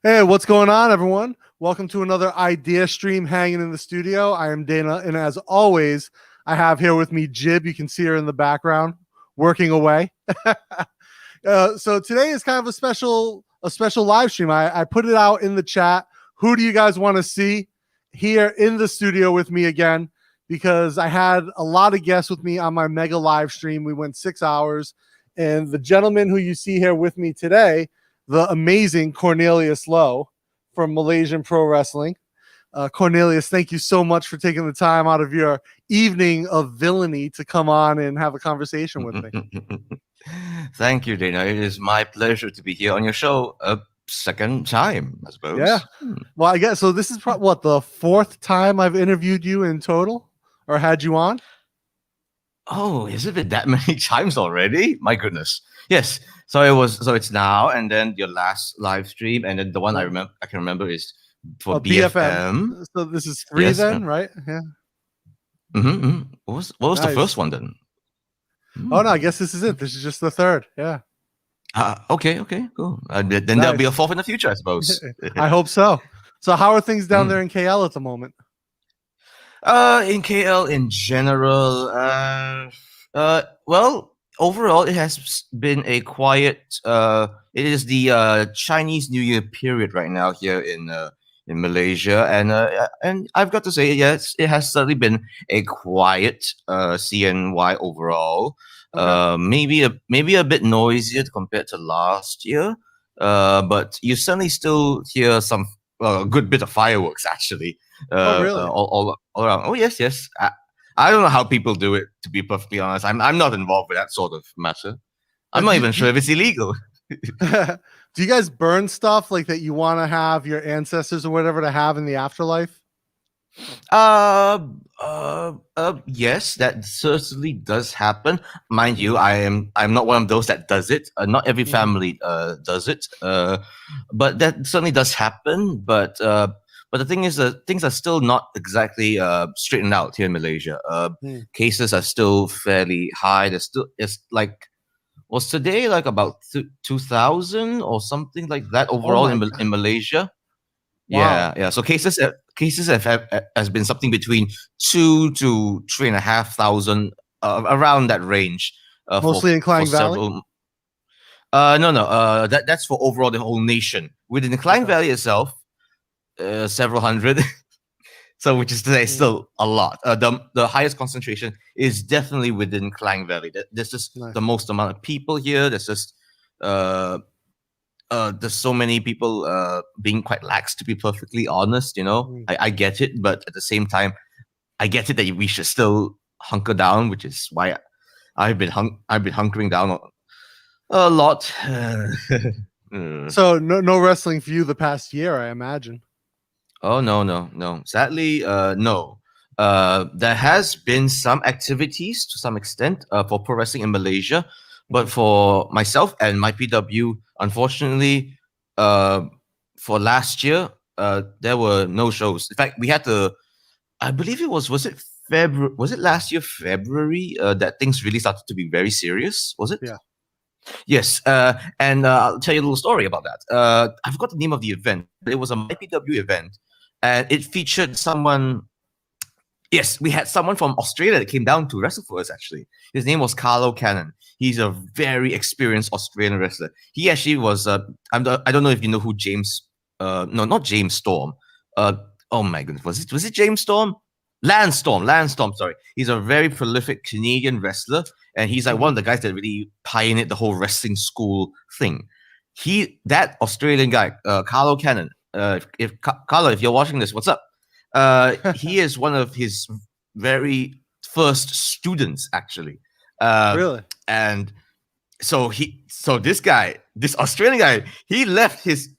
Hey, what's going on, everyone? Welcome to another idea stream hanging in the studio. I am Dana, and as always, I have here with me Jib. You can see her in the background working away. So today is kind of a special live stream. I put it out in the chat. Who do you guys want to see here in the studio with me again? Because I had a lot of guests with me on my mega live stream. We went 6 hours, and the gentleman who you see here with me today, the amazing Cornelius Low from Malaysian Pro Wrestling. Cornelius, thank you so much for taking the time out of your evening of villainy to come on and have a conversation with me. Thank you, Dana. It is my pleasure to be here on your show a second time, I suppose. Yeah. Well, I guess so. This is what, the fourth time I've interviewed you in total or had you on? Oh, has it been that many times already? My goodness. Yes. So it's now, and then your last live stream, and then the one I can remember is for BFM. So this is three then, right? Yeah. What was the first one then? Oh no, I guess this is it. This is just the third. Yeah. Okay, cool. Then there'll be a fourth in the future, I suppose. I hope so. So how are things down there in KL at the moment? In KL in general, well, overall, it has been a quiet. It is the Chinese New Year period right now here in Malaysia, and I've got to say, yes, it has certainly been a quiet CNY overall. Okay. Maybe a bit noisier compared to last year, but you certainly still hear some a good bit of fireworks actually. Really? All around. Oh yes. I don't know how people do it, to be perfectly honest. I'm not involved with that sort of matter. I'm not even sure if it's illegal. Do you guys burn stuff like that you want to have your ancestors or whatever to have in the afterlife? Yes, that certainly does happen. Mind you, I'm not one of those that does it. Not every family does it. But that certainly does happen. But the thing is that things are still not exactly straightened out here in Malaysia. Cases are still fairly high. It's like, was today like about 2,000 or something like that overall in Malaysia? Wow. Yeah. So cases has been something between 2,000 to 3,500 around that range. Mostly in Klang Valley. No. That's for overall the whole nation. Within the Klang Valley itself, several hundred. So, which is to say, still a lot. The highest concentration is definitely within Klang Valley. There's just the most amount of people here. There's just there's so many people being quite lax, to be perfectly honest. You know, I get it, but at the same time, I get it that we should still hunker down, which is why I've been hunkering down a lot. So no wrestling for you the past year, I imagine. Oh no. Sadly, no. There has been some activities to some extent for pro wrestling in Malaysia, but for myself and my PW, unfortunately, for last year, there were no shows. In fact, we had to. I believe it was it February? Was it last year February that things really started to be very serious? Was it? Yeah. Yes, and I'll tell you a little story about that. I forgot the name of the event. It was a MyPW event, and it featured someone. Yes, we had someone from Australia that came down to wrestle for us, actually. His name was Carlo Cannon. He's a very experienced Australian wrestler. He actually was, I don't know if you know who James, no, not James Storm. Oh my goodness, was it James Storm? Lance Storm, sorry. He's a very prolific Canadian wrestler, and he's like one of the guys that really pioneered the whole wrestling school thing. That Australian guy, Carlo Cannon, Carlo, if you're watching this, what's up? He is one of his very first students, actually. Really? And so this Australian guy, he left his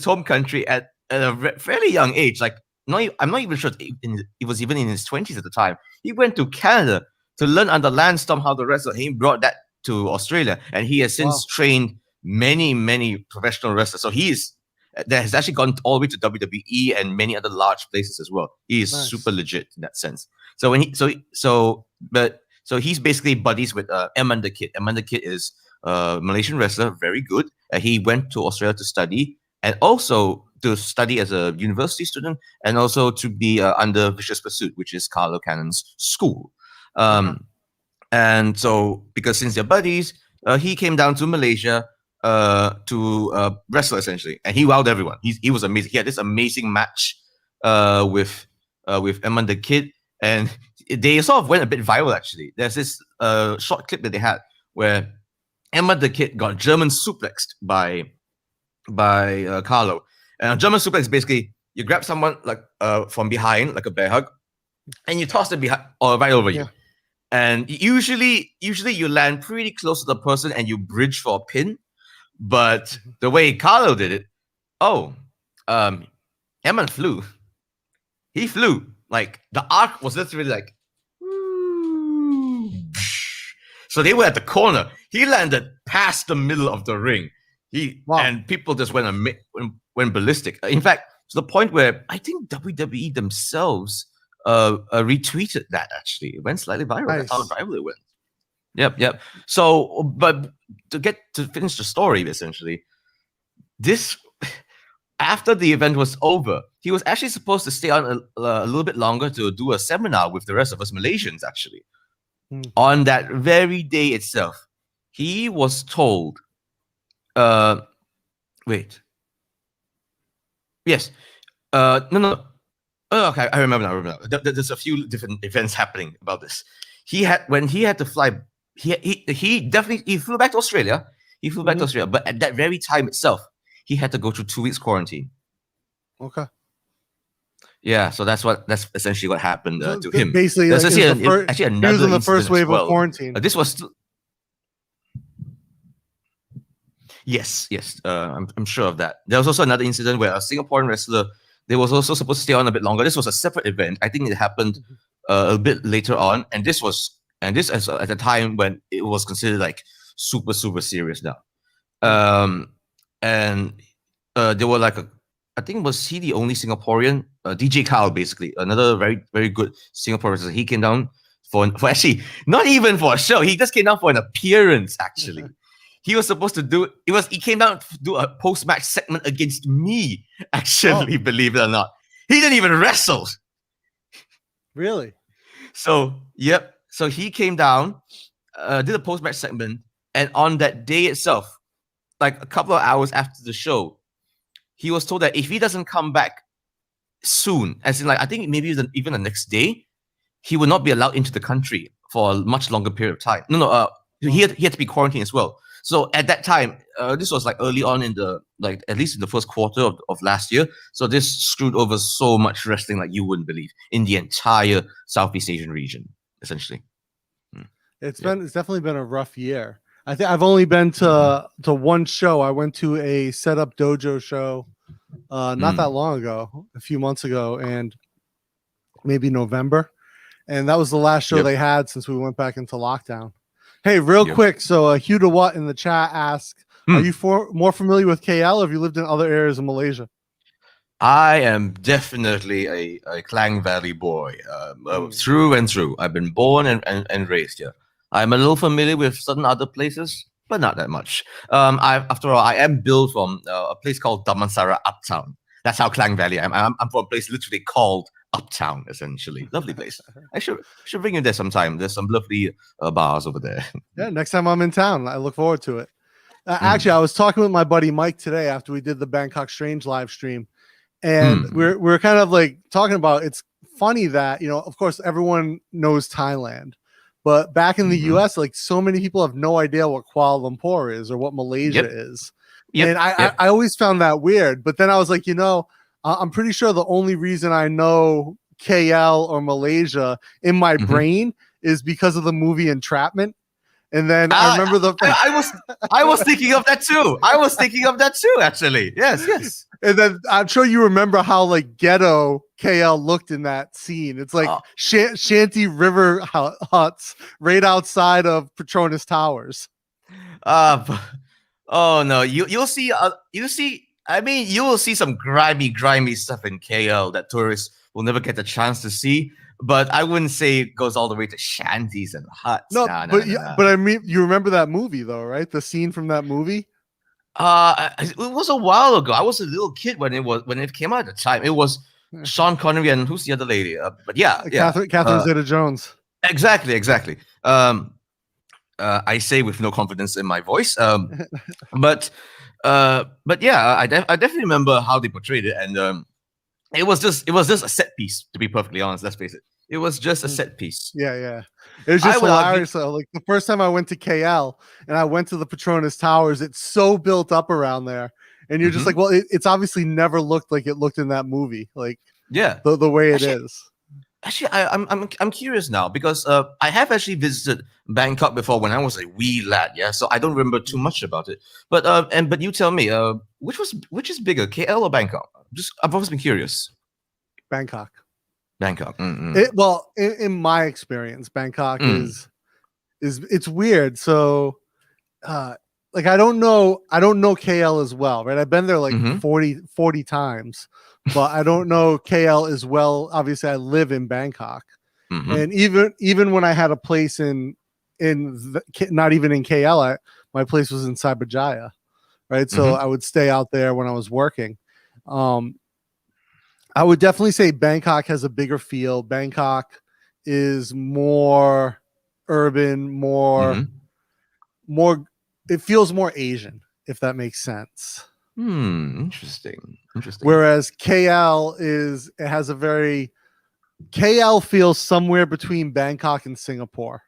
home country at a fairly young age. Like, I'm not even sure he was even in his 20s at the time. He went to Canada to learn under Lance Storm how to wrestle. He brought that to Australia, and he has since trained many professional wrestlers. So that has actually gone all the way to WWE and many other large places as well. He is super legit in that sense. So he's basically buddies with Mma the Kid. Mma the Kid is a Malaysian wrestler, very good. He went to Australia to study, and also to study as a university student, and also to be under Vicious Pursuit, which is Carlo Cannon's school. And so, because since they're buddies, he came down to Malaysia to wrestle essentially, and he wowed everyone. He was amazing. He had this amazing match with Mma the Kid, and they sort of went a bit viral actually. There's this short clip that they had where Mma the Kid got German suplexed by Carlo. And a German suplex is basically you grab someone like from behind, like a bear hug, and you toss them behind or right over you. And usually you land pretty close to the person and you bridge for a pin. But the way Carlo did it, Mma flew. He flew. Like the arc was literally like, so they were at the corner. He landed past the middle of the ring. And people just went ballistic. In fact, to the point where I think WWE themselves retweeted that. Actually, it went slightly viral. Nice. That's how viral it went. Yep. So, but to finish the story, essentially, this after the event was over, he was actually supposed to stay on a little bit longer to do a seminar with the rest of us Malaysians. Actually, on that very day itself, he was told. Wait. Yes. No. Oh, okay, I remember now. There's a few different events happening about this. When he had to fly, he definitely flew back to Australia. He flew back to Australia, but at that very time itself, he had to go through 2 weeks quarantine. Okay. Yeah, so that's essentially what happened to him. Basically, like, actually another. He was in the first wave of quarantine. This was still. Yes. I'm sure of that. There was also another incident where a Singaporean wrestler, they was also supposed to stay on a bit longer. This was a separate event. I think it happened a bit later on, and this at the time when it was considered like super serious now. And there were like I think was he the only Singaporean? DJ Kyle, basically another very very good Singapore wrestler. He came down for actually not even for a show. He just came down for an appearance actually. He was supposed to do he came down to do a post-match segment against me, actually, believe it or not. He didn't even wrestle. Really? So, yep. So he came down, did a post-match segment, and on that day itself, like a couple of hours after the show, he was told that if he doesn't come back soon, as in like I think maybe even the next day, he will not be allowed into the country for a much longer period of time. He had to be quarantined as well. So at that time, this was like early on in at least in the first quarter of last year. So this screwed over so much wrestling like you wouldn't believe in the entire Southeast Asian region, essentially. It's definitely been a rough year. I think I've only been to one show. I went to a Setup Dojo show not that long ago, a few months ago, and maybe November. And that was the last show they had since we went back into lockdown. Hey, real quick. So Hugh DeWatt in the chat asked, are you more familiar with KL or have you lived in other areas of Malaysia? I am definitely a Klang Valley boy through and through. I've been born and raised here. I'm a little familiar with certain other places, but not that much. After all, I am built from a place called Damansara Uptown. That's how Klang Valley I am. I'm from a place literally called Uptown, essentially. Lovely place. I should bring you there sometime. There's some lovely bars over there. Yeah, next time I'm in town. I look forward to it. Actually, I was talking with my buddy Mike today after we did the Bangkok Strange live stream. And we're kind of like talking about, it's funny that, of course, everyone knows Thailand. But back in the US, like so many people have no idea what Kuala Lumpur is or what Malaysia is. And I always found that weird. But then I was like, I'm pretty sure the only reason I know KL or Malaysia in my brain is because of the movie Entrapment. And then I remember I was thinking of that too. Actually. Yes. And then I'm sure you remember how like ghetto KL looked in that scene. It's like shanty river huts right outside of Petronas Towers. Oh no, you'll see. I mean, you will see some grimy stuff in KL that tourists will never get the chance to see. But I wouldn't say it goes all the way to shanties and huts. But I mean, you remember that movie though, right? The scene from that movie. It was a while ago. I was a little kid when it came out at the time. It was Sean Connery and who's the other lady? But yeah, Catherine Zeta-Jones. Exactly. I say with no confidence in my voice. But yeah, I definitely remember how they portrayed it, and it was just a set piece. To be perfectly honest, let's face it. It was just a set piece. Yeah. It was just hilarious. So, like the first time I went to KL and I went to the Petronas Towers, it's so built up around there, and you're just like, well, it's obviously never looked like it looked in that movie, like the way it is. Actually, I'm curious now because I have actually visited Bangkok before when I was a wee lad. Yeah, so I don't remember too much about it. But you tell me, which is bigger, KL or Bangkok? I've always been curious. Bangkok. Well, in my experience, Bangkok is it's weird. So, like I don't know KL as well, right? I've been there like 40 times, but I don't know KL as well. Obviously, I live in Bangkok, and even when I had a place not even in KL, my place was in Cyberjaya, right? So I would stay out there when I was working. I would definitely say Bangkok has a bigger feel. Bangkok is more urban, more. It feels more Asian, if that makes sense. Interesting. Whereas KL feels somewhere between Bangkok and Singapore.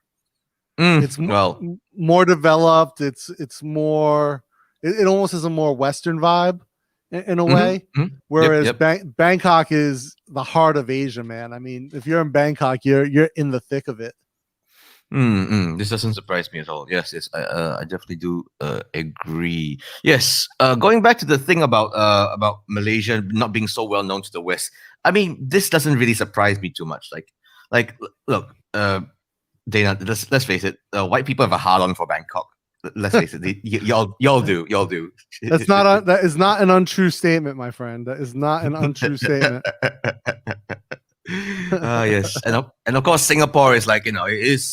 It's more developed. It's more. It almost has a more Western vibe. In a way, whereas Bangkok is the heart of Asia, man. I mean, if you're in Bangkok, you're in the thick of it. This doesn't surprise me at all. Yes, I definitely do agree. Yes, going back to the thing about Malaysia not being so well known to the West. I mean, this doesn't really surprise me too much. Like, look, Dana, let's face it. White people have a hard on for Bangkok. Let's face it, y'all do. That is not an untrue statement, my friend. That is not an untrue statement. Yes, and of course, Singapore is like it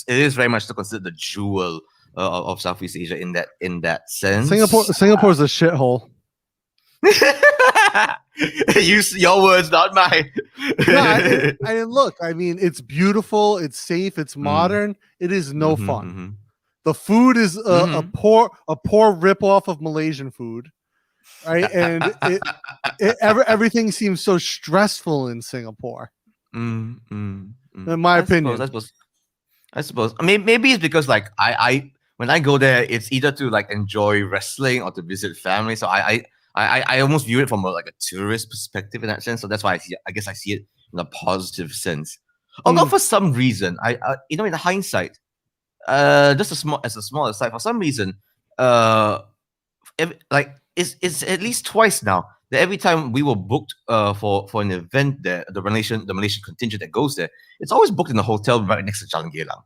is very much considered the jewel of Southeast Asia in that sense. Singapore is a shithole. Use your words, not mine. Look, I mean, it's beautiful, it's safe, it's modern. It is no fun. The food is a poor ripoff of Malaysian food, right? And everything seems so stressful in Singapore. In my opinion, I suppose. I mean, maybe it's because like I when I go there, it's either to like enjoy wrestling or to visit family. So I almost view it from a tourist perspective in that sense. So that's why I guess I see it in a positive sense. Although for some reason, in hindsight. Just as a small aside, for some reason, it's at least twice now that every time we were booked for an event there, the Malaysian contingent that goes there, it's always booked in a hotel right next to Jalan Geylang.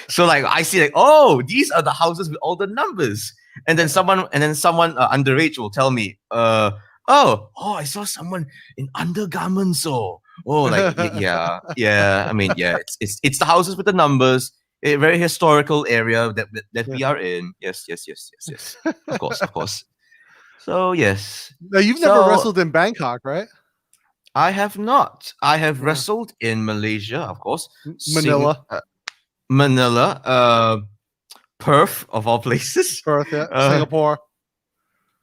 So like I see oh, these are the houses with all the numbers, and then someone underage will tell me, I saw someone in undergarments yeah. I mean, yeah, it's the houses with the numbers. A very historical area that we are in. Yes. Of course. So yes. Now you've never wrestled in Bangkok, right? I have not. I have wrestled in Malaysia, of course. Manila. Perth, of all places. Perth, yeah. Singapore.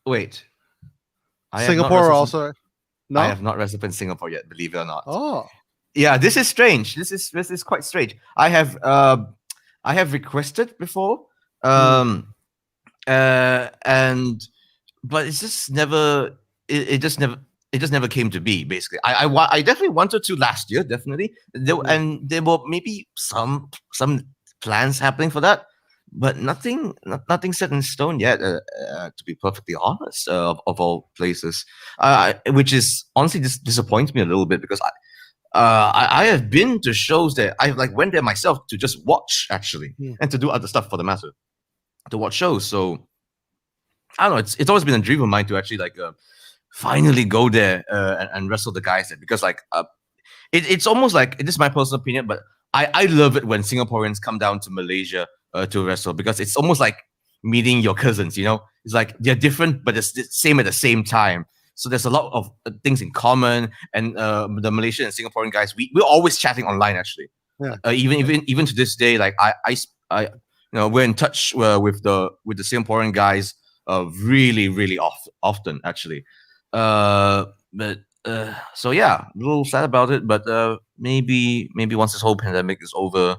Wait. Singapore also. No, I have not wrestled in Singapore yet. Believe it or not. Oh. Yeah, this is strange. This is quite strange. I have requested before, but it's just never. It just never came to be. Basically, I definitely wanted to last year, definitely. And there were maybe some plans happening for that, but nothing set in stone yet. To be perfectly honest, of all places, which is honestly just disappoints me a little bit because I have been to shows that I went there myself to just watch actually, and to do other stuff for the matter, to watch shows. So I don't know. It's always been a dream of mine to actually finally go there and wrestle the guys there because it's almost like, this is my personal opinion, but I love it when Singaporeans come down to Malaysia to wrestle because it's almost like meeting your cousins. It's like they're different, but it's the same at the same time. So there's a lot of things in common. And the Malaysian and Singaporean guys, we're always chatting online actually. Yeah. Even to this day, like I we're in touch with the Singaporean guys really often actually. So yeah, a little sad about it, but maybe once this whole pandemic is over,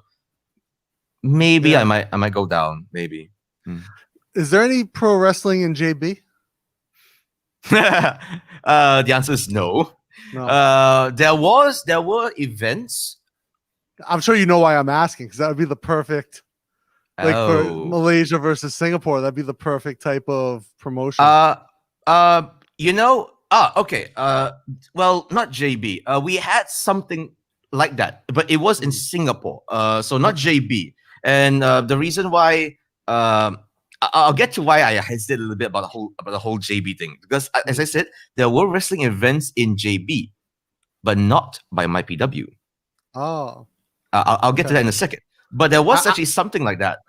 maybe I might go down. Maybe. Is there any pro wrestling in JB? The answer is no. No. There were events. I'm sure you know why I'm asking, because that would be the perfect, like for Malaysia versus Singapore, that'd be the perfect type of promotion. Okay. Well, not JB. We had something like that, but it was in Singapore. So not JB. And the reason why, I'll get to why I hesitate a little bit about the whole JB thing, because as I said, there were wrestling events in JB, but not by MyPW. Oh. I'll get to that in a second. But there was actually something like that.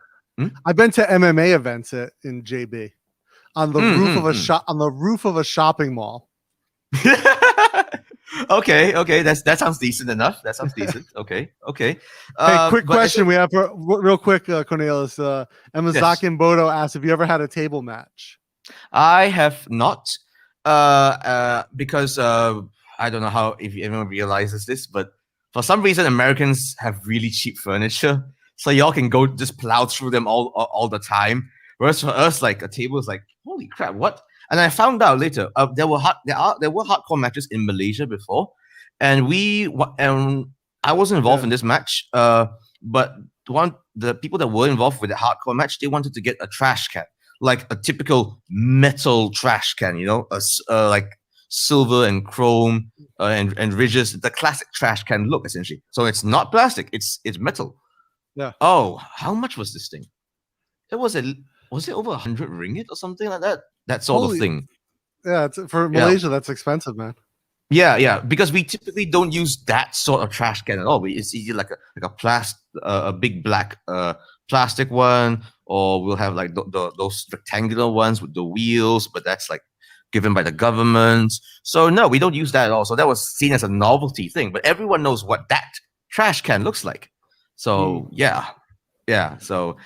I've been to MMA events in JB on the roof of a shop, on the roof of a shopping mall. Okay, that sounds decent enough. That sounds decent. Okay. Hey, quick question we have real quick, Cornelius. Emazaki and Bodo asked if you ever had a table match. I have not, because I don't know how if anyone realizes this, but for some reason Americans have really cheap furniture, so y'all can go just plow through them all the time. Whereas for us, like a table is like, holy crap, what? And I found out later there were hardcore matches in Malaysia before, and I wasn't involved in this match. But the people that were involved with the hardcore match, they wanted to get a trash can, like a typical metal trash can, like silver and chrome and ridges, the classic trash can look essentially. So it's not plastic; it's metal. Yeah. Oh, how much was this thing? Was it over 100 ringgit or something like that? That sort of thing. Yeah, for Malaysia, that's expensive, man. Yeah, because we typically don't use that sort of trash can at all. It's either like a big black plastic one, or we'll have like those rectangular ones with the wheels, but that's like given by the government. So no, we don't use that at all. So that was seen as a novelty thing, but everyone knows what that trash can looks like. So yeah. So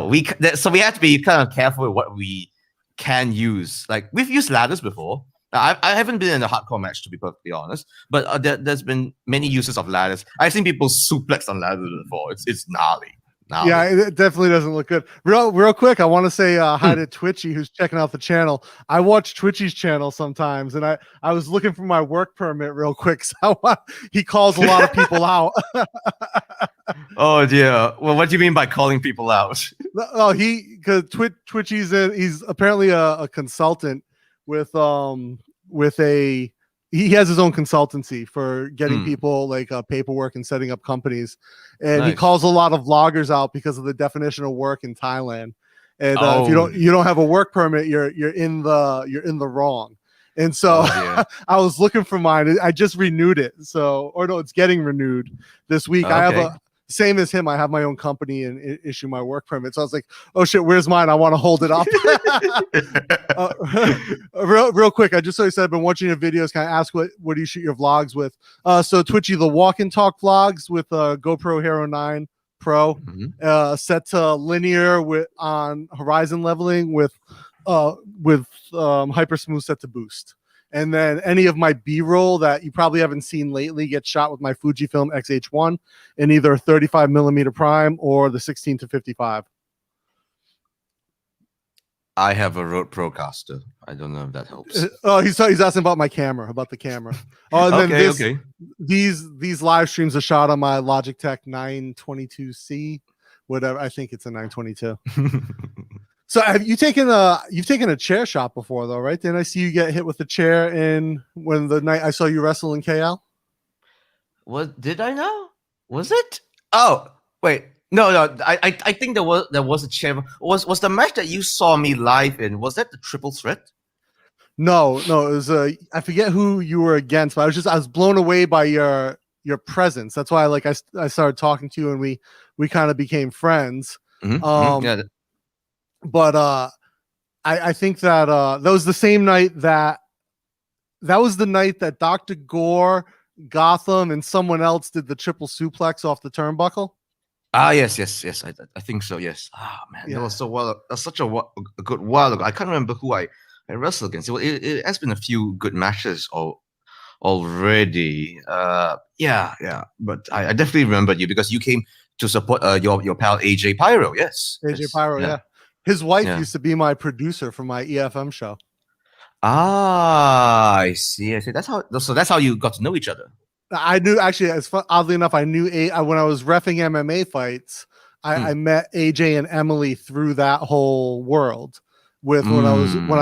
we have to be kind of careful with what we can use. Like we've used ladders before. I haven't been in a hardcore match, to be perfectly honest, but there's been many uses of ladders. I've seen people suplex on ladders before. It's gnarly. Yeah, it definitely doesn't look good. Real quick, I want to say hi to Twitchy, who's checking out the channel. I watch Twitchy's channel sometimes, and I was looking for my work permit real quick. So he calls a lot of people out. Oh dear. Well, what do you mean by calling people out? Oh, because Twitchy's he's apparently a consultant with he has his own consultancy for getting people like paperwork and setting up companies, and he calls a lot of vloggers out because of the definition of work in Thailand. And if you don't have a work permit, you're in the wrong. And so I was looking for mine. I just renewed it. It's getting renewed this week. I have same as him. I have my own company and issue my work permit. So I was like, oh shit, where's mine? I want to hold it up. Real quick. I just said I've been watching your videos. Can I ask what do you shoot your vlogs with? So Twitchy, the walk and talk vlogs with GoPro Hero 9 Pro, set to linear on horizon leveling with hyper smooth set to boost. And then any of my B-roll that you probably haven't seen lately gets shot with my Fujifilm X-H1 in either 35mm prime or the 16-55. I have a Rode Procaster. I don't know if that helps. He's asking about my camera, about the camera. Oh, and then these live streams are shot on my Logitech 922C, whatever. I think it's a 922. So you've taken a chair shot before though, right? Didn't I see you get hit with a chair when the night I saw you wrestle in KL? What did I know? Was it? Oh, wait. No. I think there was a chair. Was the match that you saw me live in? Was that the triple threat? No. It was I forget who you were against, but I was blown away by your presence. That's why I started talking to you and we kind of became friends. but I think that that was the same night that was the night that Dr. Gore, Gotham, and someone else did the triple suplex off the turnbuckle. Ah, yes, yes, yes. I think so. Yes. Ah, man, that Yeah. was that's such a good while ago. I can't remember who I wrestled against. It has been a few good matches already. Yeah, yeah. But I definitely remember you because you came to support your pal AJ Pyro. Yes, AJ yes, Pyro, yeah, yeah. His wife yeah. used to be my producer for my EFM show. Ah, I see. I see. That's how you got to know each other. I knew actually, as fun, oddly enough, I knew when I was reffing MMA fights. I met AJ and Emily through that whole world. With when I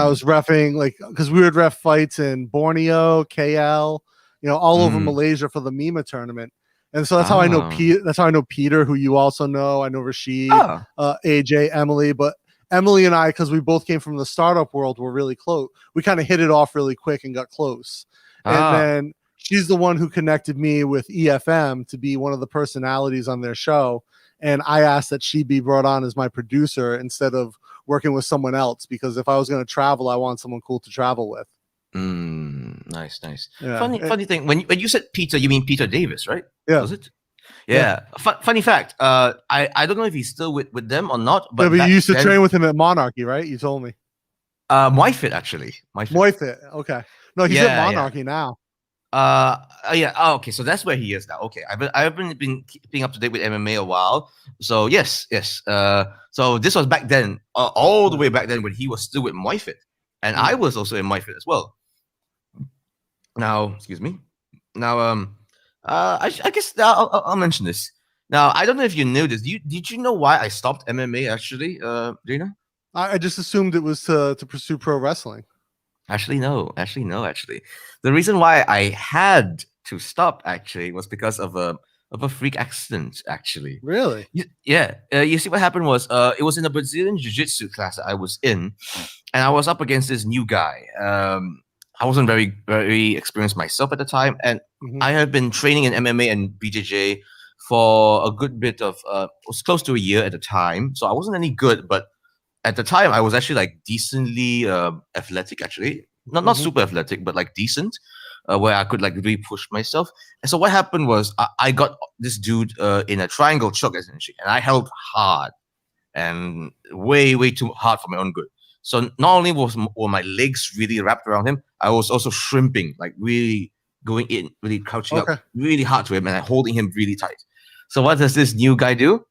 was reffing, like because we would ref fights in Borneo, KL, all over Malaysia for the Mima tournament. And so that's how I know Pete. That's how I know Peter, who you also know. I know Rashid, AJ, Emily, but Emily and I, because we both came from the startup world, were really close. We kind of hit it off really quick and got close. And then she's the one who connected me with EFM to be one of the personalities on their show. And I asked that she be brought on as my producer instead of working with someone else, because if I was going to travel, I want someone cool to travel with. Nice. Yeah. Funny thing. When you said Peter, you mean Peter Davis, right? Yeah. Was it? Yeah. Funny fact. I don't know if he's still with them or not. But you used to train with him at Monarchy, right? You told me. Moifit actually. Moifit. Okay. No, he's at Monarchy now. Yeah. Oh, okay. So that's where he is now. Okay. I haven't been keeping up to date with MMA a while. So yes. So this was back then, all the way back then when he was still with Moifit, and I was also in Moifit as well. Now, excuse me. Now, I guess I'll mention this. Now, I don't know if you knew this. Did you know why I stopped MMA actually, Dana? I just assumed it was to pursue pro wrestling. Actually, no. The reason why I had to stop actually was because of a freak accident. Actually, really? Yeah. You see, what happened was it was in a Brazilian jiu-jitsu class that I was in, and I was up against this new guy. I wasn't very experienced myself at the time, and I had been training in MMA and BJJ for a good bit of it was close to a year at the time. So I wasn't any good, but at the time I was actually like decently athletic, actually. Not super athletic, but like decent, where I could like really push myself. And so what happened was I got this dude in a triangle choke essentially, and I held hard and way too hard for my own good. So not only were my legs really wrapped around him, I was also shrimping, like really going in, really crouching up really hard to him and holding him really tight. So what does this new guy do?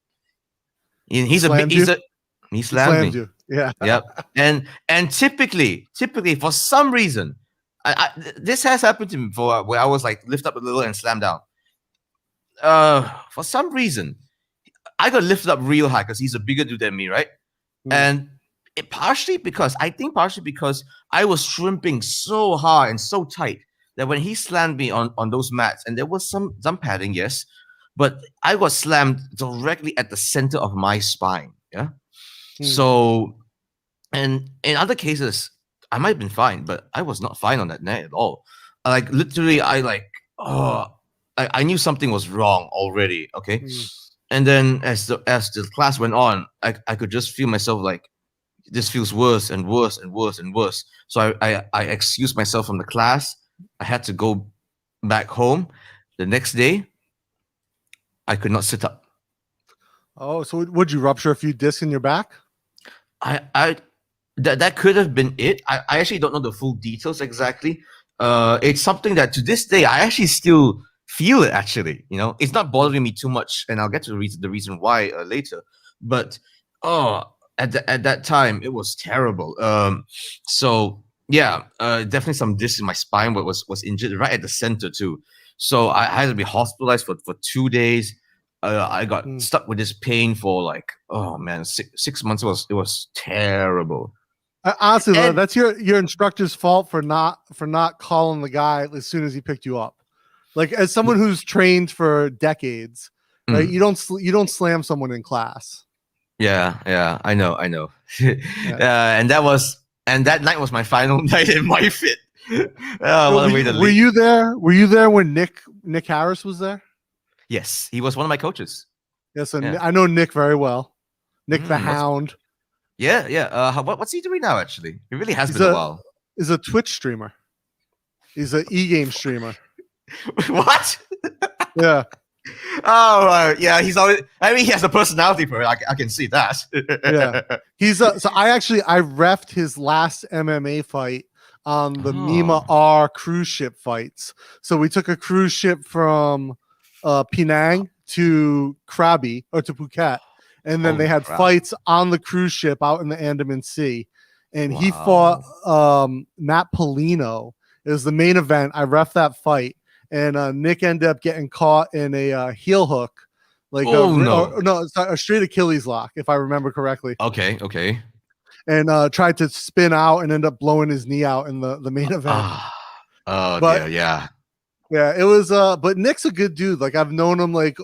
He slammed me. You. Yeah. Yep. And typically for some reason, this has happened to me before where I was like lift up a little and slam down. For some reason, I got lifted up real high because he's a bigger dude than me, right? And partially because I was shrimping so hard and so tight that when he slammed me on those mats, and there was some padding, yes, but I got slammed directly at the center of my spine. Yeah. So, and in other cases, I might have been fine, but I was not fine on that night at all. Like literally, I knew something was wrong already. Okay. And then as the class went on, I could just feel myself like, this feels worse and worse and worse and worse. So I excused myself from the class. I had to go back home. The next day, I could not sit up. Oh, so would you rupture a few discs in your back? That could have been it. I actually don't know the full details exactly. It's something that to this day I actually still feel it. Actually, it's not bothering me too much, and I'll get to the reason why later. But at that time it was terrible. So yeah, definitely some discs in my spine, but was injured right at the center too. So I had to be hospitalized for 2 days. I got stuck with this pain for like, oh man, 6 months. It was terrible. Honestly, that's your instructor's fault for not calling the guy as soon as he picked you up. Like, as someone who's trained for decades, right? You don't slam someone in class. Yeah, I know. And that night was my final night in my fit. Were you there? Were you there when Nick Harris was there? Yes, he was one of my coaches. Yes, and I know Nick very well. Nick the Hound. Yeah, yeah. What's he doing now? Actually, it really has He's been a while. He's a Twitch streamer. He's an e-game streamer. What? Yeah. Oh, yeah. He's always. I mean, he has a personality for it. I can see that. Yeah. He's so I refed his last MMA fight on the Mma R cruise ship fights. So we took a cruise ship from Penang to Krabi or to Phuket, and then they had fights on the cruise ship out in the Andaman Sea. And he fought Matt Polino. It was the main event. I ref that fight, and Nick ended up getting caught in a heel hook, like a straight Achilles lock, if I remember correctly. Okay. And tried to spin out and end up blowing his knee out in the main event. But yeah. Yeah, it was but Nick's a good dude. Like I've known him like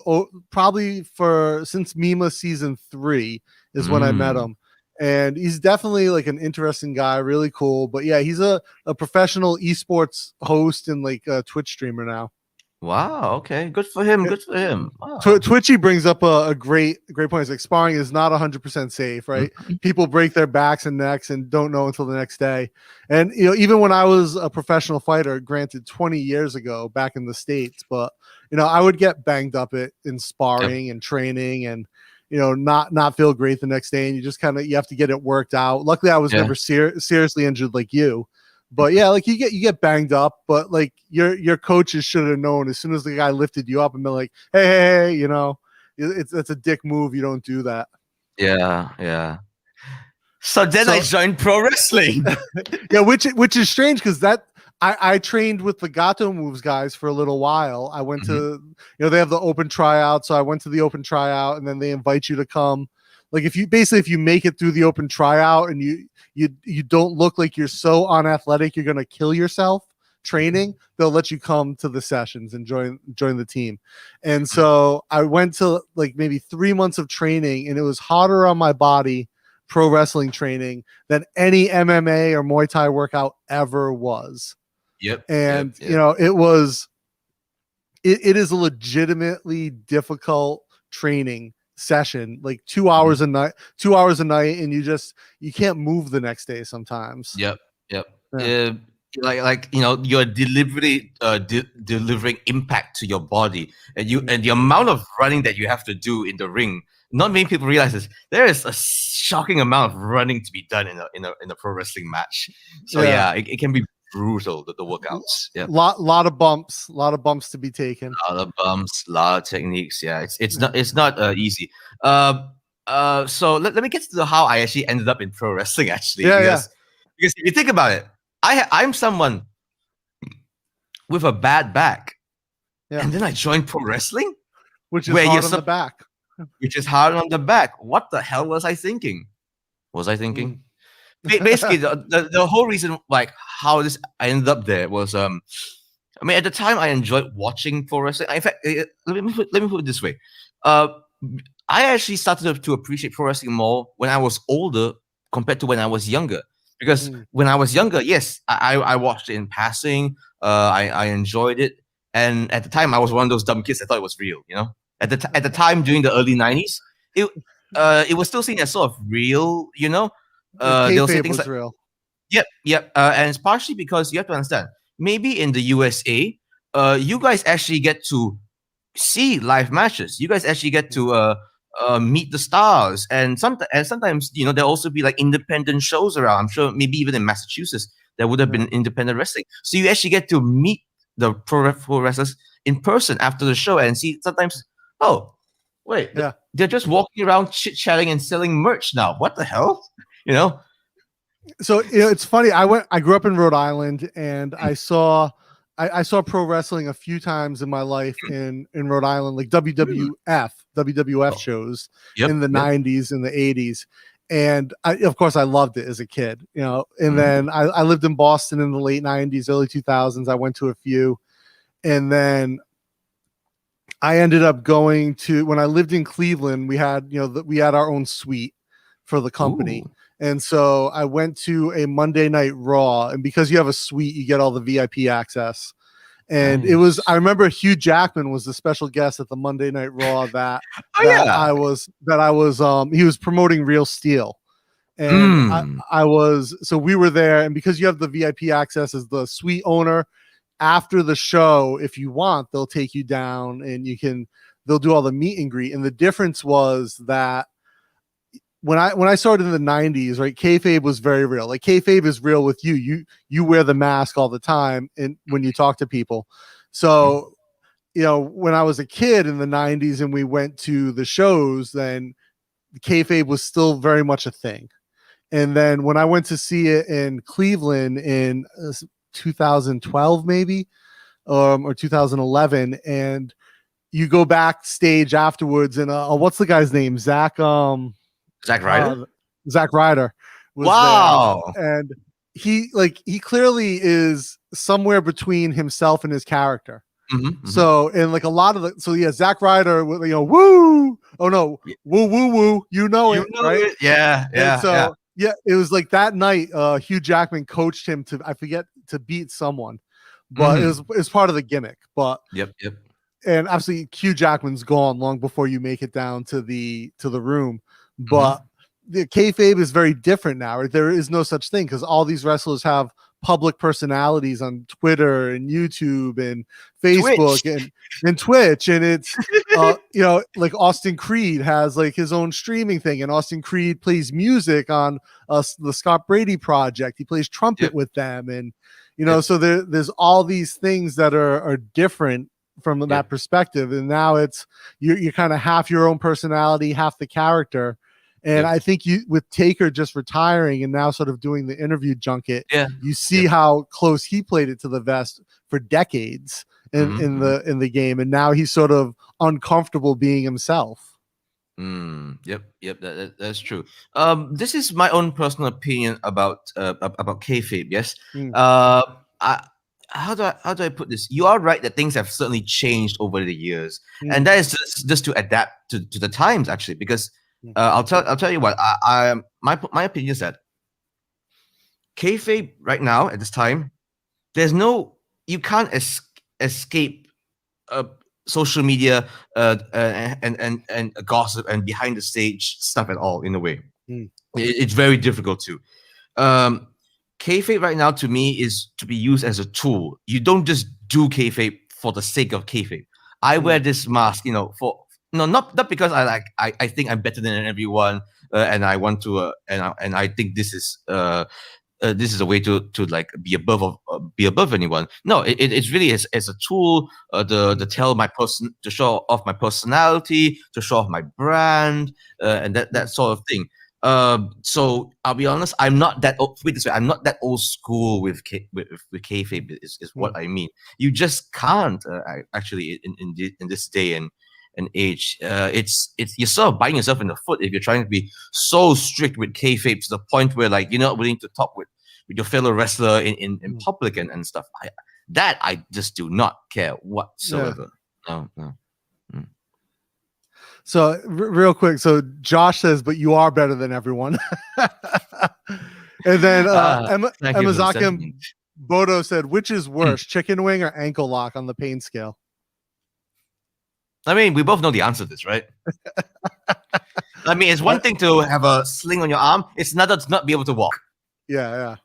probably since Mma season 3 is when I met him. And he's definitely like an interesting guy, really cool. But yeah, he's a professional esports host and like a Twitch streamer now. Wow. Okay. Good for him. Good for him. Wow. Twitchy brings up a great point. It's like sparring is not 100% safe, right? People break their backs and necks and don't know until the next day. And you know, even when I was a professional fighter, granted 20 years ago back in the States, but you know, I would get banged up in sparring and training, and you know, not feel great the next day, and you have to get it worked out. Luckily, I was never seriously injured like you. But yeah, like you get banged up, but like your coaches should have known as soon as the guy lifted you up and been like, hey, you know, it's a dick move. You don't do that. Yeah. So then I joined pro wrestling. Yeah, which is strange because I trained with the Gato Moves guys for a little while. I went to, you know, they have the open tryout, so I went to the open tryout, and then they invite you to come. Like if you make it through the open tryout and you don't look like you're so unathletic you're gonna kill yourself training, they'll let you come to the sessions and join the team. And so I went to like maybe 3 months of training, and it was harder on my body, pro wrestling training, than any MMA or Muay Thai workout ever was. And you know, it is a legitimately difficult training session, like 2 hours a night, and you can't move the next day sometimes. Yeah. Like you know, you're deliberately delivering impact to your body, and the amount of running that you have to do in the ring. Not many people realize this. There is a shocking amount of running to be done in a pro wrestling match. So it can be brutal, the workouts. Yeah, lot of bumps to be taken. A lot of bumps, a lot of techniques. Yeah, it's not easy. So let me get to how I actually ended up in pro wrestling. Actually, because if you think about it, I'm someone with a bad back, and then I joined pro wrestling, which is hard on the back. Which is hard on the back. What the hell was I thinking? Basically, the whole reason, like how I ended up there was, I mean, at the time I enjoyed watching pro wrestling. In fact, let me put it this way. I actually started to appreciate pro wrestling more when I was older compared to when I was younger. Because when I was younger, yes, I watched it in passing. I enjoyed it, and at the time I was one of those dumb kids that thought it was real. You know, at the time during the early 90s, it was still seen as sort of real. You know, they'll say things like real. Yep. And it's partially because you have to understand. Maybe in the USA, you guys actually get to see live matches. You guys actually get to meet the stars, and sometimes you know there'll also be like independent shows around. I'm sure maybe even in Massachusetts there would have been independent wrestling, so you actually get to meet the pro wrestlers in person after the show and see sometimes, oh wait, they're just walking around chit-chatting and selling merch now. What the hell? You know, so you know, it's funny. I grew up in Rhode Island, and I saw pro wrestling a few times in my life in Rhode Island, like WWF shows in the 90s and the 80s. And of course I loved it as a kid, you know, and then I lived in Boston in the late 90s, early 2000s. I went to a few, and then I ended up going to, when I lived in Cleveland, we had our own suite for the company. And so I went to a Monday Night Raw, and because you have a suite, you get all the VIP access. And it was, I remember Hugh Jackman was the special guest at the Monday Night Raw that he was promoting Real Steel. And we were there, and because you have the VIP access as the suite owner, after the show, if you want, they'll take you down and they'll do all the meet and greet. And the difference was that when I started in the 90s, right, kayfabe was very real. Like kayfabe is real with you. You wear the mask all the time and when you talk to people. So, when I was a kid in the 90s and we went to the shows, then kayfabe was still very much a thing. And then when I went to see it in Cleveland in 2012, maybe, or 2011, and you go backstage afterwards, and what's the guy's name? Zach Ryder. Zach Ryder was there, and he clearly is somewhere between himself and his character. So, and like a lot of Zach Ryder, woo, oh no, woo woo woo, right? It. Yeah. And so it was like that night. Hugh Jackman coached him to beat someone, but it was part of the gimmick. But yep. And absolutely, Hugh Jackman's gone long before you make it down to the room. But the kayfabe is very different now. Right? There is no such thing because all these wrestlers have public personalities on Twitter and YouTube and Facebook and Twitch, and it's like Austin Creed has like his own streaming thing, and Austin Creed plays music on the Scott Brady project. He plays trumpet with them, and so there's all these things that are different from that perspective. And now it's you're kind of half your own personality, half the character. And I think with Taker just retiring and now sort of doing the interview junket, you see how close he played it to the vest for decades in the game, and now he's sort of uncomfortable being himself. Yep, that's true. This is my own personal opinion about kayfabe. Yes. How do I put this? You are right that things have certainly changed over the years, and that is just to adapt to the times, actually, because. I'll tell you what. My opinion is that kayfabe right now at this time, you can't escape social media and gossip and behind the stage stuff at all. In a way, it's very difficult to. Kayfabe right now to me is to be used as a tool. You don't just do kayfabe for the sake of kayfabe. I wear this mask, for. No, not because I think I'm better than everyone, and I want to, and I think this is a way to like be above anyone. No, it's really as a tool to show off my personality, to show off my brand, and that sort of thing. So I'll be honest, I'm not that I'm not that old school with kayfabe is what I mean. You just can't actually in this day and age. It's you're sort of biting yourself in the foot if you're trying to be so strict with kayfabe to the point where like you're not willing to talk with your fellow wrestler in public and stuff. I just do not care whatsoever. No. So real quick, so Josh says, but you are better than everyone. And then Emazaki Bodo said, which is worse, chicken wing or ankle lock on the pain scale? I mean, we both know the answer to this, right? I mean, it's one thing to have a sling on your arm. It's another to not be able to walk. Yeah.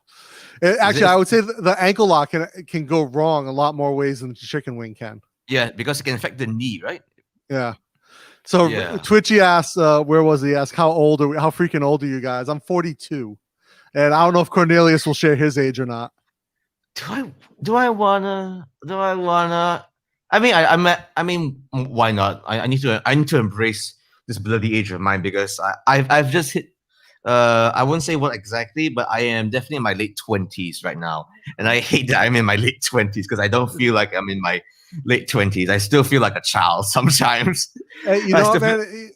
Actually, I would say the ankle lock can go wrong a lot more ways than the chicken wing can. Yeah, because it can affect the knee, right? Yeah. So Twitchy asks, where was he? Asked, how freaking old are you guys? I'm 42. And I don't know if Cornelius will share his age or not. Do I wanna? I mean, why not? I need to embrace this bloody age of mine because I've just hit. I wouldn't say what exactly, but I am definitely in my late 20s right now, and I hate that I'm in my late 20s because I don't feel like I'm in my late 20s. I still feel like a child sometimes. Hey, man,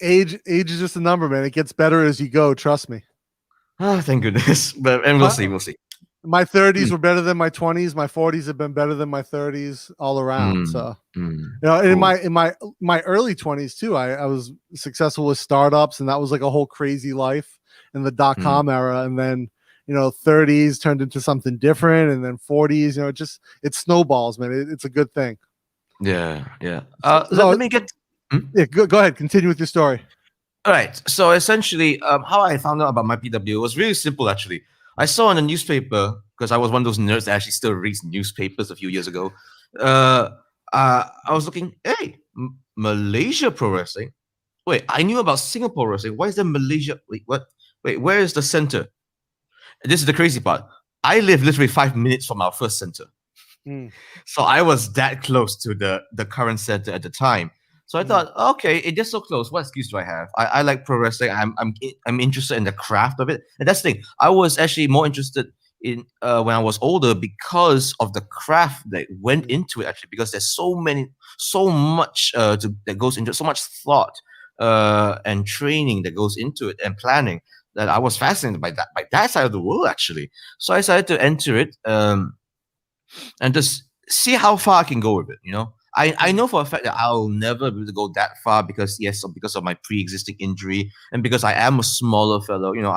age is just a number, man. It gets better as you go. Trust me. Oh, thank goodness. But we'll see. My 30s were better than my 20s. My 40s have been better than my 30s all around. So, in my early 20s too, I was successful with startups, and that was like a whole crazy life in the .com era. And then, 30s turned into something different, and then 40s, it snowballs, man. It's a good thing. Yeah. Let me get. Yeah, go ahead. Continue with your story. All right. So essentially, how I found out about my PW was really simple. Actually, I saw in the newspaper because I was one of those nerds that actually still reads newspapers a few years ago. I was looking, hey, Malaysia Pro Wrestling. Wait, I knew about Singapore Wrestling. Why is there Malaysia? Wait, what? Wait, where is the center? This is the crazy part. I live literally 5 minutes from our first center. Mm. So I was that close to the current center at the time. So I thought, okay, it is so close. What excuse do I have? I like pro wrestling. I'm interested in the craft of it, and that's the thing. I was actually more interested in when I was older because of the craft that went into it. Actually, because there's so much that goes into it, so much thought and training that goes into it and planning that I was fascinated by that side of the world actually. So I decided to enter it. And just see how far I can go with it. You know, I know for a fact that I'll never be able to go that far because because of my pre-existing injury and because I am a smaller fellow. You know,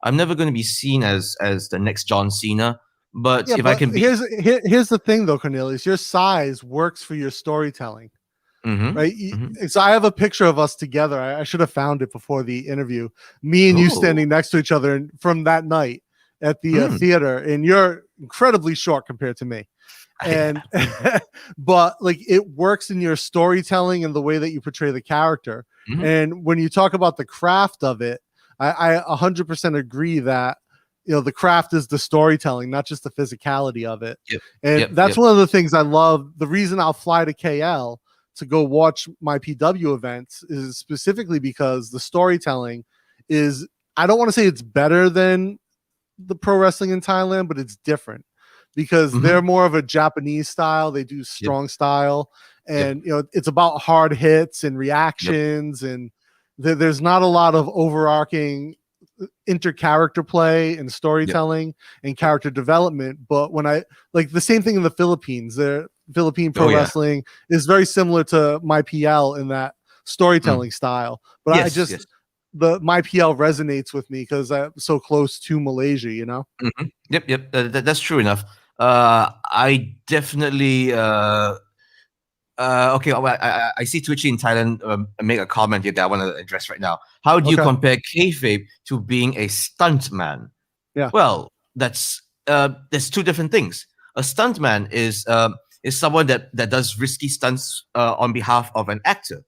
I'm never going to be seen as the next John Cena. But Yeah, if I but can be, here's the thing though, Cornelius. Your size works for your storytelling, right? So I have a picture of us together. I should have found it before the interview. Me and you standing next to each other from that night at the theater, and you're incredibly short compared to me. And but like it works in your storytelling and the way that you portray the character. And when you talk about the craft of it, I 100% agree that the craft is the storytelling, not just the physicality of it. And that's one of the things I love. The reason I'll fly to KL to go watch my PW events is specifically because the storytelling is, I don't want to say it's better than the pro wrestling in Thailand, but it's different because they're more of a Japanese style. They do strong style, and it's about hard hits and reactions, and there's not a lot of overarching inter-character play and storytelling and character development. But when I like the same thing in the Philippines, the Philippine pro wrestling is very similar to my PL in that storytelling style. But my PL resonates with me because I'm so close to Malaysia, you know? Yep. That's true enough. I definitely okay. Well, I see Twitchy in Thailand make a comment here that I want to address right now. How do you compare kayfabe to being a stuntman? Yeah. Well, there's two different things. A stuntman is someone that does risky stunts on behalf of an actor.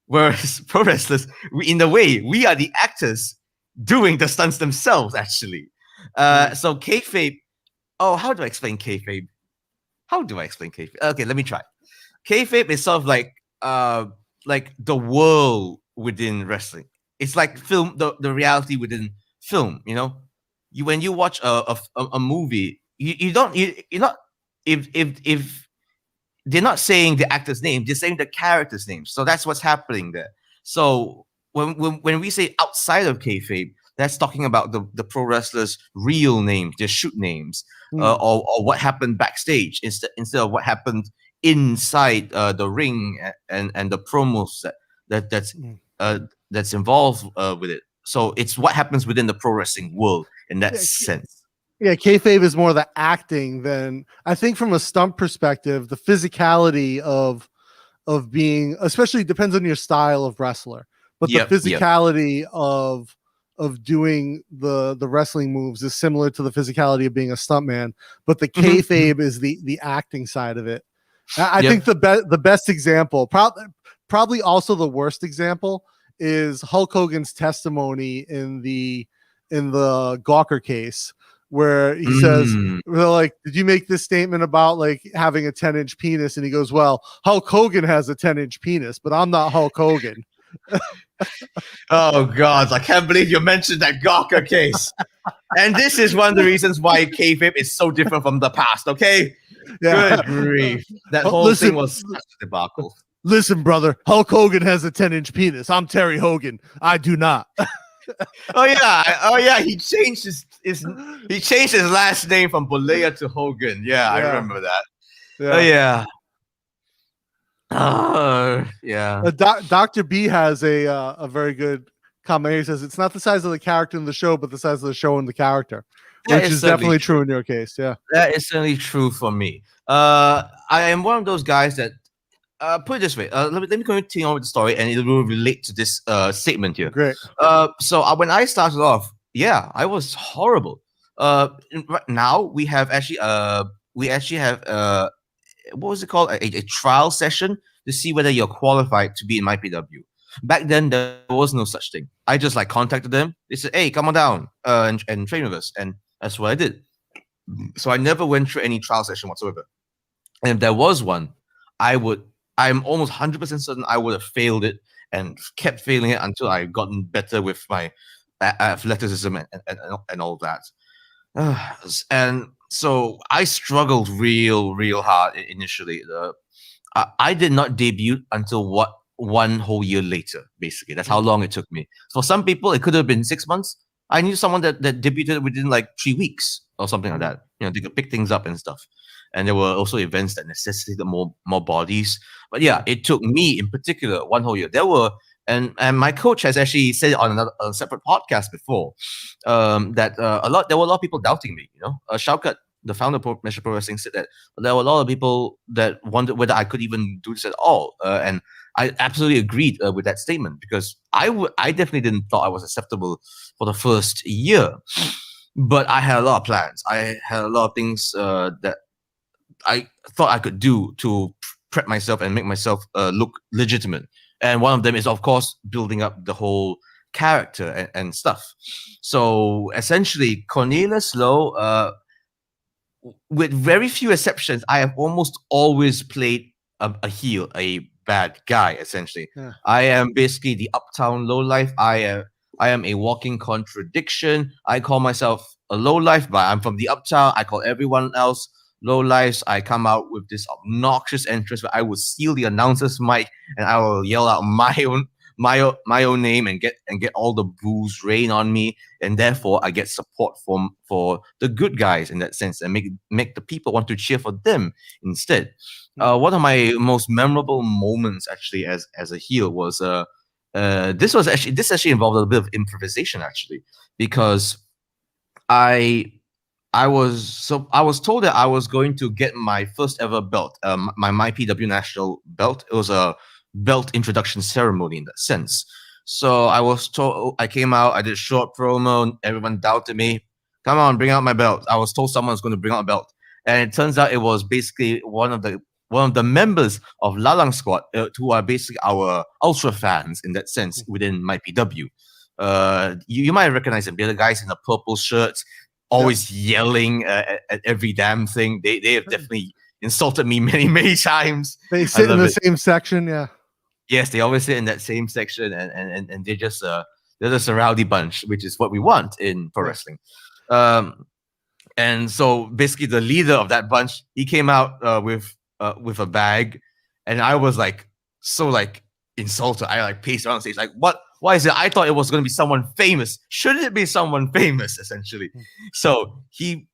Whereas pro wrestlers, in a way, we are the actors doing the stunts themselves, actually. So kayfabe, how do I explain kayfabe? Okay, let me try. Kayfabe is sort of like the world within wrestling. It's like film, the reality within film. You know, when you watch a movie, you're not if they're not saying the actor's name, they're saying the character's name. So that's what's happening there. So when we say outside of kayfabe, that's talking about the pro wrestlers' real names, their shoot names, or what happened backstage instead of what happened inside the ring and the promos that's involved with it. So it's what happens within the pro wrestling world in that sense. Yeah, kayfabe is more the acting than, I think, from a stunt perspective, the physicality of being, especially depends on your style of wrestler, but the physicality of doing the wrestling moves is similar to the physicality of being a stuntman, but the kayfabe is the acting side of it. I think the best example, probably also the worst example, is Hulk Hogan's testimony in the Gawker case, where he says, we're like, did you make this statement about like having a 10-inch penis? And he goes, well, Hulk Hogan has a 10-inch penis, but I'm not Hulk Hogan. Oh God, I can't believe you mentioned that Gawker case. And this is one of the reasons why kayfabe is so different from the past, okay? Good grief. That whole thing was such a debacle. Listen, brother, Hulk Hogan has a 10-inch penis. I'm Terry Hogan. I do not. Oh yeah. He changed his last name from Bolea to Hogan. Yeah, I remember that. Dr. B has a very good comment. He says it's not the size of the character in the show, but the size of the show and the character, which is definitely true in your case. Yeah, that is certainly true for me. I am one of those guys that put it this way. Let me continue on with the story, and it will relate to this statement here. Great. So when I started off, yeah, I was horrible. Right now we actually have what was it called? A trial session to see whether you're qualified to be in MyPW. Back then, there was no such thing. I just like contacted them. They said, "Hey, come on down and train with us," and that's what I did. So I never went through any trial session whatsoever. And if there was one, I'm almost 100% certain I would have failed it and kept failing it until I gotten better with my athleticism and all that. And so I struggled real hard initially. I did not debut until one whole year later, basically. That's how long it took me. For some people, it could have been 6 months. I knew someone that debuted within like 3 weeks or something like that. You know, they could pick things up and stuff. And there were also events that necessitated more bodies. But yeah, it took me in particular one whole year. There were and my coach has actually said on a separate podcast before that there were a lot of people doubting me. You know, Shaukat, the founder of Measure Pro Wrestling, said that there were a lot of people that wondered whether I could even do this at all. And I absolutely agreed with that statement because I definitely didn't thought I was acceptable for the first year. But I had a lot of plans. I had a lot of things that I thought I could do to prep myself and make myself look legitimate. And one of them is, of course, building up the whole character and stuff. So essentially, Cornelius Low, with very few exceptions, I have almost always played a heel, a bad guy, essentially. Yeah. I am basically the uptown lowlife. I am a walking contradiction. I call myself a lowlife, but I'm from the uptown. I call everyone else low lives. I come out with this obnoxious entrance where I will steal the announcer's mic and I will yell out my own name and get all the boos rain on me, and therefore I get support for the good guys in that sense and make the people want to cheer for them instead. One of my most memorable moments actually as a heel was this actually involved a bit of improvisation actually, because I was told that I was going to get my first ever belt, my MyPW national belt. It was a belt introduction ceremony in that sense. So I was told, I came out, I did a short promo, everyone doubted me. Come on, bring out my belt. I was told someone was going to bring out a belt, and it turns out it was basically one of the members of Lalang Squad, who are basically our ultra fans in that sense within MyPW. You might recognize them. They're the guys in the purple shirts, always yelling at every damn thing. They have definitely insulted me many times. They sit in the same section, yeah. Yes, they always sit in that same section, and they're just a rowdy bunch, which is what we want in pro wrestling. And so basically, the leader of that bunch, he came out with a bag, and I was so insulted. I paced around stage what? Why is it? I thought it was going to be someone famous. Shouldn't it be someone famous, essentially? So he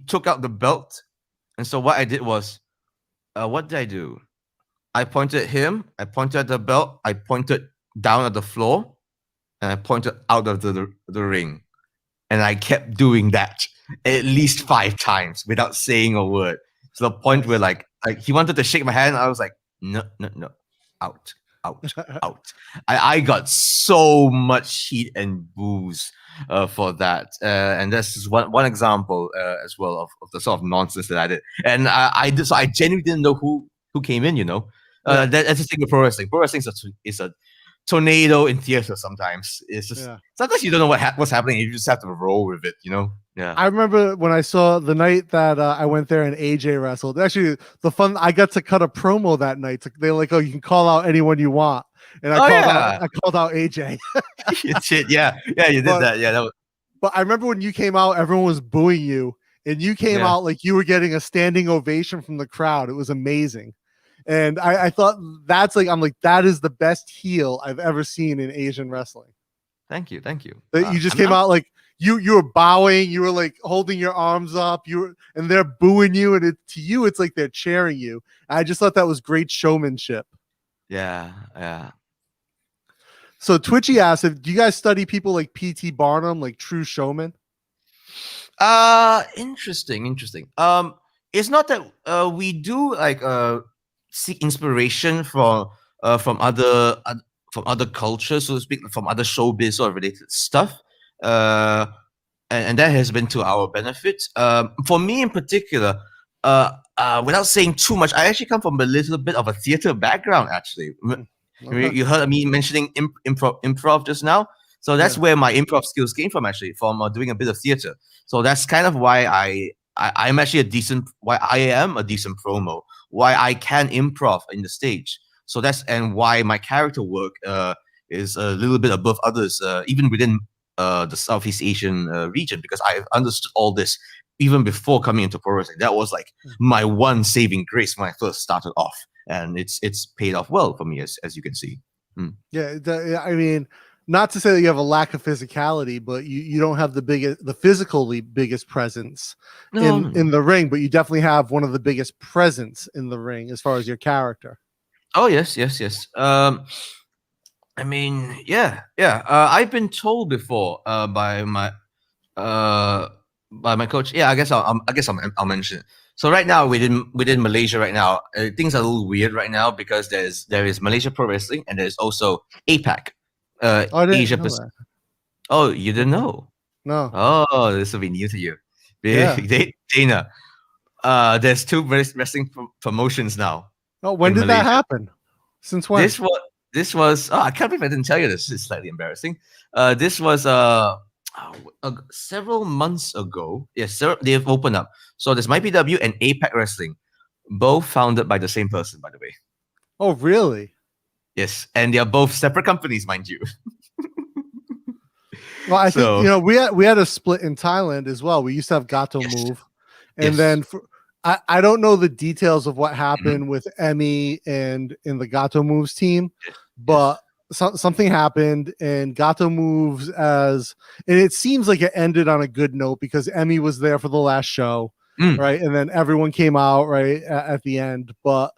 took out the belt. And so what I did was, what did I do? I pointed at him. I pointed at the belt. I pointed down at the floor. And I pointed out of the ring. And I kept doing that at least 5 times without saying a word. To the point where he wanted to shake my hand. I was like, no, out. I got so much heat and booze for that, and that's just one example as well of the sort of nonsense that I did. And I genuinely didn't know who came in. You know, that's the thing with pro wrestling. Pro wrestling is a tornado in theater. Sometimes it's just sometimes you don't know what's happening. You just have to roll with it. You know. Yeah, I remember when I saw the night that I went there and AJ wrestled. Actually, I got to cut a promo that night. They're like, "Oh, you can call out anyone you want," and I called out AJ. Shit, yeah, you did that. Yeah, that was. But I remember when you came out, everyone was booing you, and you came out like you were getting a standing ovation from the crowd. It was amazing, and I thought that is the best heel I've ever seen in Asian wrestling. Thank you. You just came out like. You were bowing, you were like holding your arms up, and they're booing you, and to you it's like they're cheering you. I just thought that was great showmanship. Yeah. So Twitchy asked, do you guys study people like P.T. Barnum, like true showmen? Interesting. It's not that we do seek inspiration from other cultures, so to speak, from other showbiz or related stuff. And that has been to our benefit. For me in particular, without saying too much, I actually come from a little bit of a theater background. Actually, Okay. you heard me mentioning improv just now. So that's Yeah. where my improv skills came from, actually, from doing a bit of theater. So that's kind of why I'm actually why I am a decent promo, why I can improv in the stage. So and why my character work is a little bit above others, even within the Southeast Asian region, because I've understood all this even before coming into pro wrestling. That was like my one saving grace when I first started off, and it's paid off well for me, as you can see. Yeah, I mean, not to say that you have a lack of physicality, but you don't have the physically biggest presence in the ring, but you definitely have one of the biggest presence in the ring as far as your character. Oh yes. I mean, yeah. I've been told before by my coach. Yeah, I guess I'll mention it. So right now within Malaysia right now, things are a little weird right now because there is Malaysia Pro Wrestling and there's also APAC, I didn't Asia know Pacific. that. Oh, you didn't know? No. Oh, this will be new to you. Yeah. Dana, there's two wrestling promotions now. Oh, when did that happen? Since when? This was I can't believe I didn't tell you this. It's slightly embarrassing. This was several months ago. Yes, they've opened up. So there's MyPW and APAC Wrestling, both founded by the same person, by the way. Oh, really? Yes, and they are both separate companies, mind you. Well, I think we had a split in Thailand as well. We used to have Gato Move, and then I don't know the details of what happened with Emmy and in the Gato Moves team, but something happened and Gato Moves and it seems like it ended on a good note because Emmy was there for the last show, right? And then everyone came out right at the end, but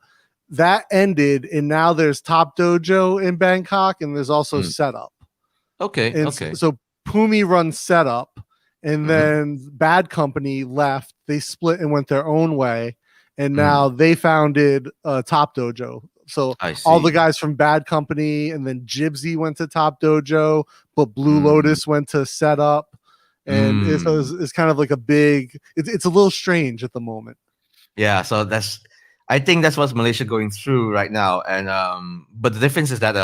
that ended and now there's Top Dojo in Bangkok and there's also Setup. Okay. So Pumi runs Setup, and then Bad Company left. They split and went their own way, and now they founded Top Dojo. So all the guys from Bad Company, and then Jibsy went to Top Dojo, but Blue Lotus went to Setup, and it's kind of like a big. It's a little strange at the moment. Yeah, so I think that's what's Malaysia going through right now, and but the difference is that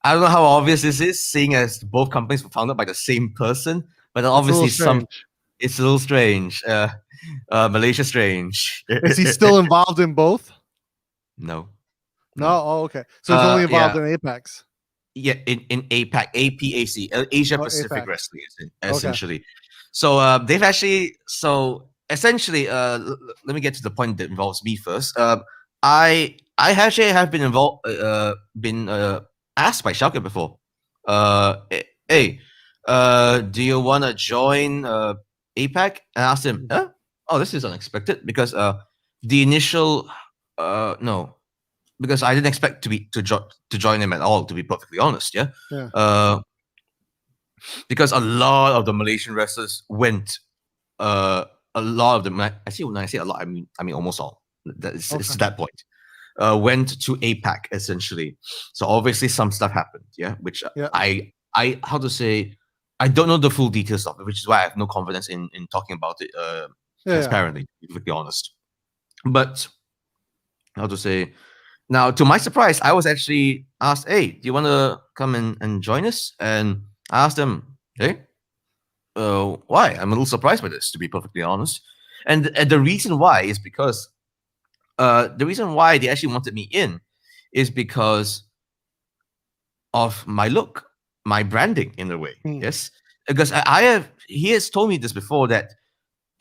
I don't know how obvious this is, seeing as both companies were founded by the same person, but obviously it's a little strange. Malaysia strange. Is he still involved in both? No. Oh, okay. So he's only involved in Apex. Yeah, in APAC, APAC, Asia Pacific APAC. Wrestling, essentially. Okay. So they've actually, essentially, let me get to the point that involves me first. I actually have been involved, asked by Schalke before, hey, do you want to join APAC? And I asked him, oh, this is unexpected because the initial, no, because I didn't expect to join him at all, to be perfectly honest, because a lot of the Malaysian wrestlers went, a lot of them, when I say a lot, I mean almost all, it's to that point. Went to APAC essentially. So obviously some stuff happened, which I how to say, I don't know the full details of it, which is why I have no confidence in talking about it transparently, to be honest. But how to say, now to my surprise, I was actually asked, hey, do you want to come and join us? And I asked them, hey, why? I'm a little surprised by this, to be perfectly honest. And the reason why is because the reason why they actually wanted me in is because of my look, my branding in a way. Yes, because he has told me this before, that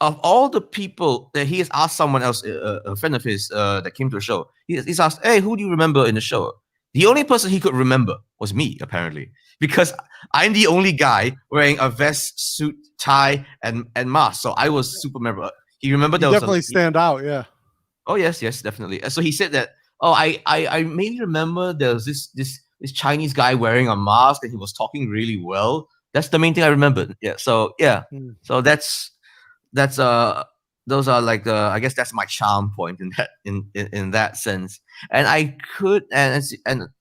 of all the people that he has asked someone else, a friend of his that came to the show, he's asked, hey, who do you remember in the show? The only person he could remember was me, apparently, because I'm the only guy wearing a vest, suit, tie, and mask. So I was super memorable. He remembered that definitely stand out, yeah. Oh yes, definitely. So he said that, oh, I mainly remember there was this Chinese guy wearing a mask and he was talking really well. That's the main thing I remembered. Yeah. So yeah. So that's those are like I guess that's my charm point in that in that sense. And I could and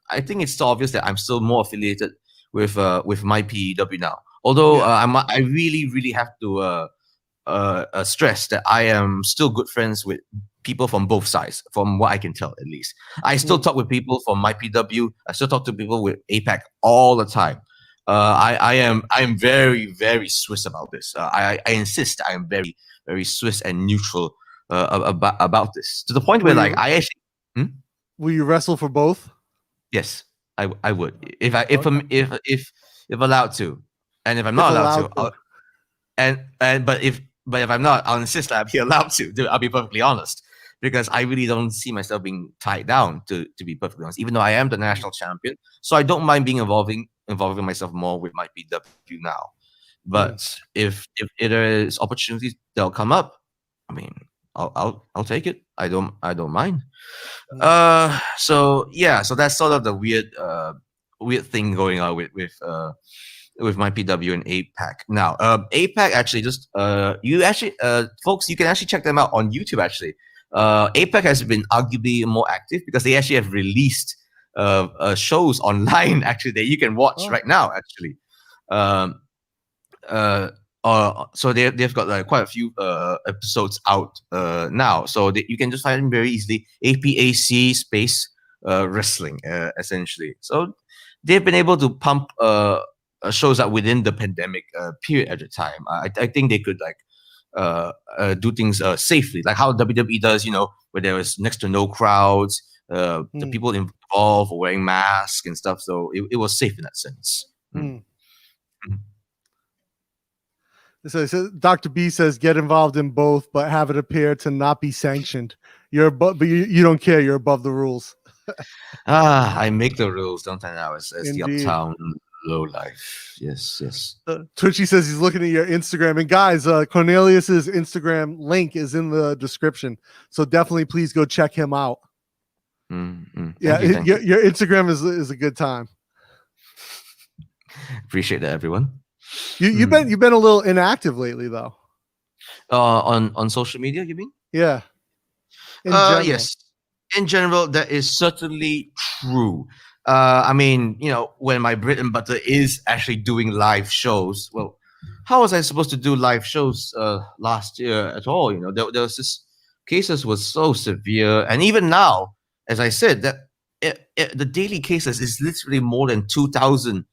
I think it's so obvious that I'm still more affiliated with my PEW now. Although I really have to stress that I am still good friends with people from both sides, from what I can tell at least. I still talk with people from my PW. I still talk to people with APAC all the time. I am very Swiss about this. I insist I am very Swiss and neutral about this, to the point where like I actually will you wrestle for both? Yes, I would if allowed to, and if I'm not allowed to, but if I'm not, I'll insist that I'll be allowed to. I'll be perfectly honest, because I really don't see myself being tied down, to be perfectly honest, even though I am the national champion. So I don't mind being involving myself more with my PW now. But if there is opportunities that'll come up, I mean, I'll take it. I don't mind. So that's sort of the weird thing going on with my PW and APAC. Now, APAC actually folks, you can actually check them out on YouTube. Actually, APAC has been arguably more active because they actually have released shows online actually that you can watch right now. Actually, so they've got like quite a few episodes out now, so you can just find them very easily. APAC space wrestling essentially. So they've been able to pump shows out within the pandemic period at the time. I think they could like do things safely, like how WWE does, where there was next to no crowds, the people involved were wearing masks and stuff, so it was safe in that sense. So Dr. B says, get involved in both, but have it appear to not be sanctioned. You're above, but you don't care. You're above the rules. I make the rules, don't I now? As the uptown low life. Yes. Twitchy says he's looking at your Instagram. And guys, Cornelius's Instagram link is in the description. So definitely please go check him out. Yeah, your Instagram is a good time. Appreciate that, everyone. You've been a little inactive lately, though. On social media, you mean? Yeah. Yes. In general, that is certainly true. I mean, when my bread and butter is actually doing live shows, well, how was I supposed to do live shows last year at all? There was this cases was so severe, and even now, as I said, that the daily cases is literally more than 2,000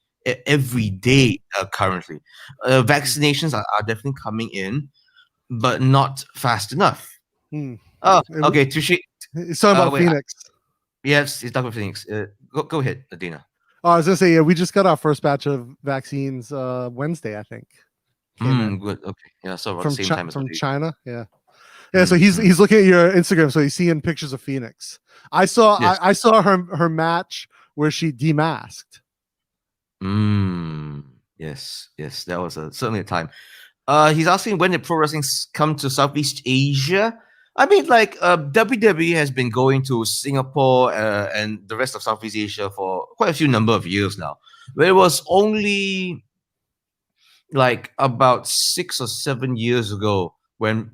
every day currently. Vaccinations are definitely coming in, but not fast enough. Oh, okay. It's talking about Phoenix. Yes, it's talking about Phoenix. Go ahead, Adina. Oh, I was gonna say, yeah, we just got our first batch of vaccines Wednesday, I think. Good. Okay. Yeah. So from the same time as from China. Yeah. Yeah. So he's looking at your Instagram, so he's seeing pictures of Phoenix. I saw I saw her match where she demasked. Yes. That was certainly a time. He's asking when did pro wrestling come to Southeast Asia. I mean, like WWE has been going to Singapore and the rest of Southeast Asia for quite a few number of years now. But it was only like about 6 or 7 years ago when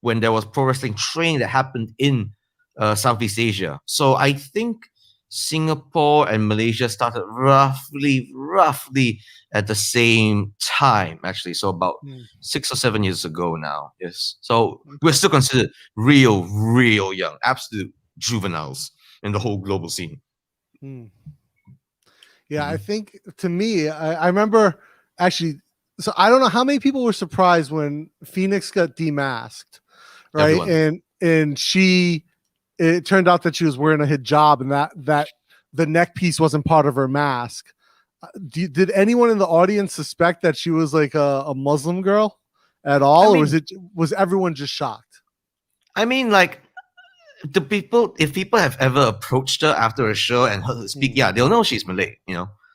there was pro wrestling training that happened in Southeast Asia. So I think Singapore and Malaysia started roughly at the same time, actually. So about 6 or 7 years ago now. Yes. So we're still considered real young, absolute juveniles in the whole global scene. Yeah, I think to me, I remember actually, so I don't know how many people were surprised when Phoenix got demasked, right? Everyone. And it turned out that she was wearing a hijab, and that the neck piece wasn't part of her mask. Did anyone in the audience suspect that she was like a Muslim girl at all, or was everyone just shocked? I mean, like if people have ever approached her after a show and heard her speak, yeah, they'll know she's Malay.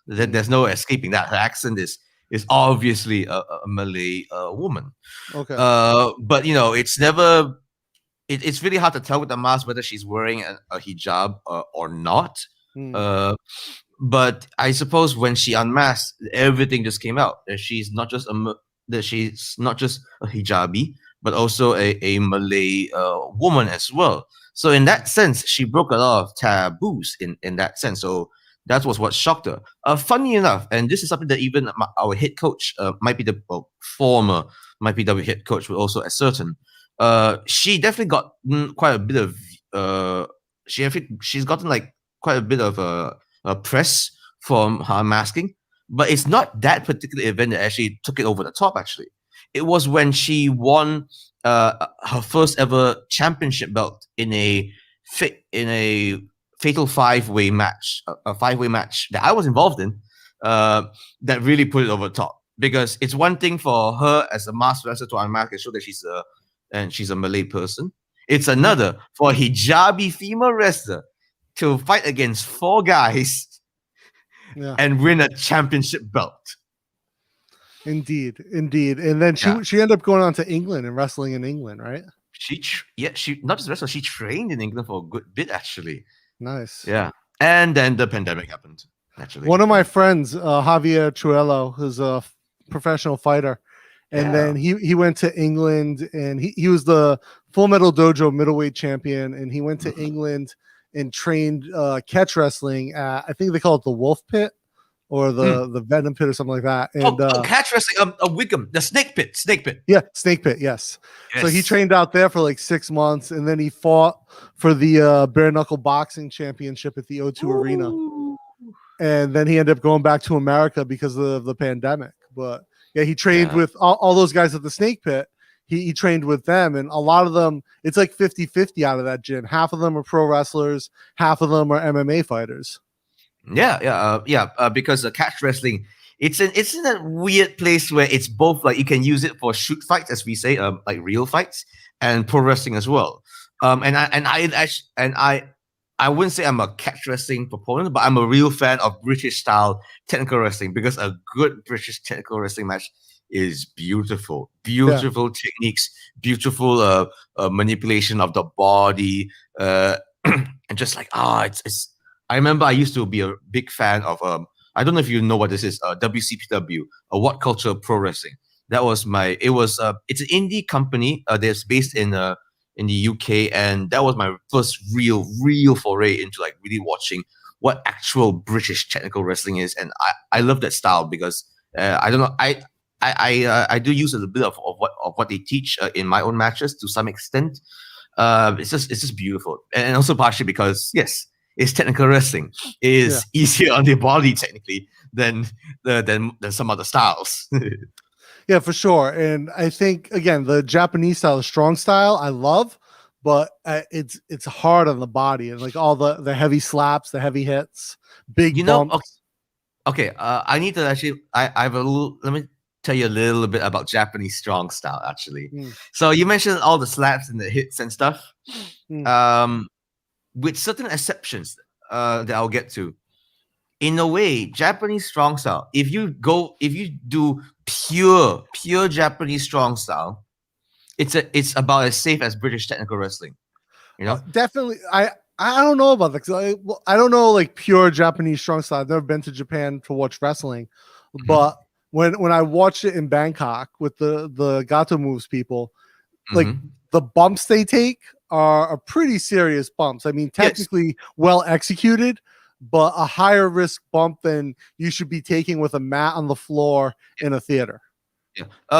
There's no escaping that. Her accent is obviously a Malay woman. Okay. But it's never. It's really hard to tell with the mask whether she's wearing a hijab or not. But I suppose when she unmasked, everything just came out. That she's not just a hijabi, but also a Malay woman as well. So in that sense, she broke a lot of taboos in that sense. So that was what shocked her. Funny enough, and this is something that even our head coach, former MyPW head coach, will also ascertain. She definitely got quite a bit of she's gotten like quite a bit of press from her masking, but it's not that particular event that actually took it over the top. Actually, it was when she won her first ever championship belt in a fatal five-way match, a five-way match that I was involved in, that really put it over the top. Because it's one thing for her as a masked wrestler to unmask and show that she's a Malay person. It's another for a hijabi female wrestler to fight against four guys and win a championship belt. Indeed. And then she ended up going on to England and wrestling in England, right? She not just wrestled, she trained in England for a good bit, actually. Nice. Yeah. And then the pandemic happened, naturally. One of my friends, Javier Truello, who's a professional fighter, and then he went to England, and he was the Full Metal Dojo middleweight champion, and he went to England and trained catch wrestling at, I think they call it the Wolf Pit or the Venom Pit or something like that. And catch wrestling, Wickham, the Snake Pit. Yeah, Snake Pit, yes. So he trained out there for like 6 months, and then he fought for the bare knuckle boxing championship at the O2 Arena. And then he ended up going back to America because of the pandemic. But yeah, he trained with all those guys at the Snake Pit. He trained with them, and a lot of them, it's like 50-50 out of that gym. Half of them are pro wrestlers, half of them are MMA fighters. Because the catch wrestling, it's in that weird place where it's both like you can use it for shoot fights, as we say, like real fights, and pro wrestling as well. I wouldn't say I'm a catch wrestling proponent, but I'm a real fan of British style technical wrestling, because a good British technical wrestling match is beautiful techniques, beautiful manipulation of the body, and just like it's. I remember I used to be a big fan of I don't know if you know what this is, WCPW, What Culture Pro Wrestling. That was it's an indie company that's based in the UK, and that was my first real foray into like really watching what actual British technical wrestling is, and I love that style because I don't know, I do use a little bit of what they teach in my own matches to some extent. It's just beautiful, and also partially because it's technical wrestling. It is easier on the body technically than some other styles. Yeah, for sure. And I think, again, the Japanese style, the strong style, I love, but it's hard on the body, and like all the heavy slaps, the heavy hits, big bumps. Okay. I need to actually, I have a little, let me tell you a little bit about Japanese strong style, actually. So you mentioned all the slaps and the hits and stuff. With certain exceptions that I'll get to. In a way, Japanese strong style, if you do pure Japanese strong style, it's about as safe as British technical wrestling. You know? Definitely. I don't know about that, because I don't know like pure Japanese strong style. I've never been to Japan to watch wrestling, but when I watched it in Bangkok with the Gato moves people, like the bumps they take are pretty serious bumps. I mean, technically well executed, but a higher risk bump than you should be taking with a mat on the floor in a theater.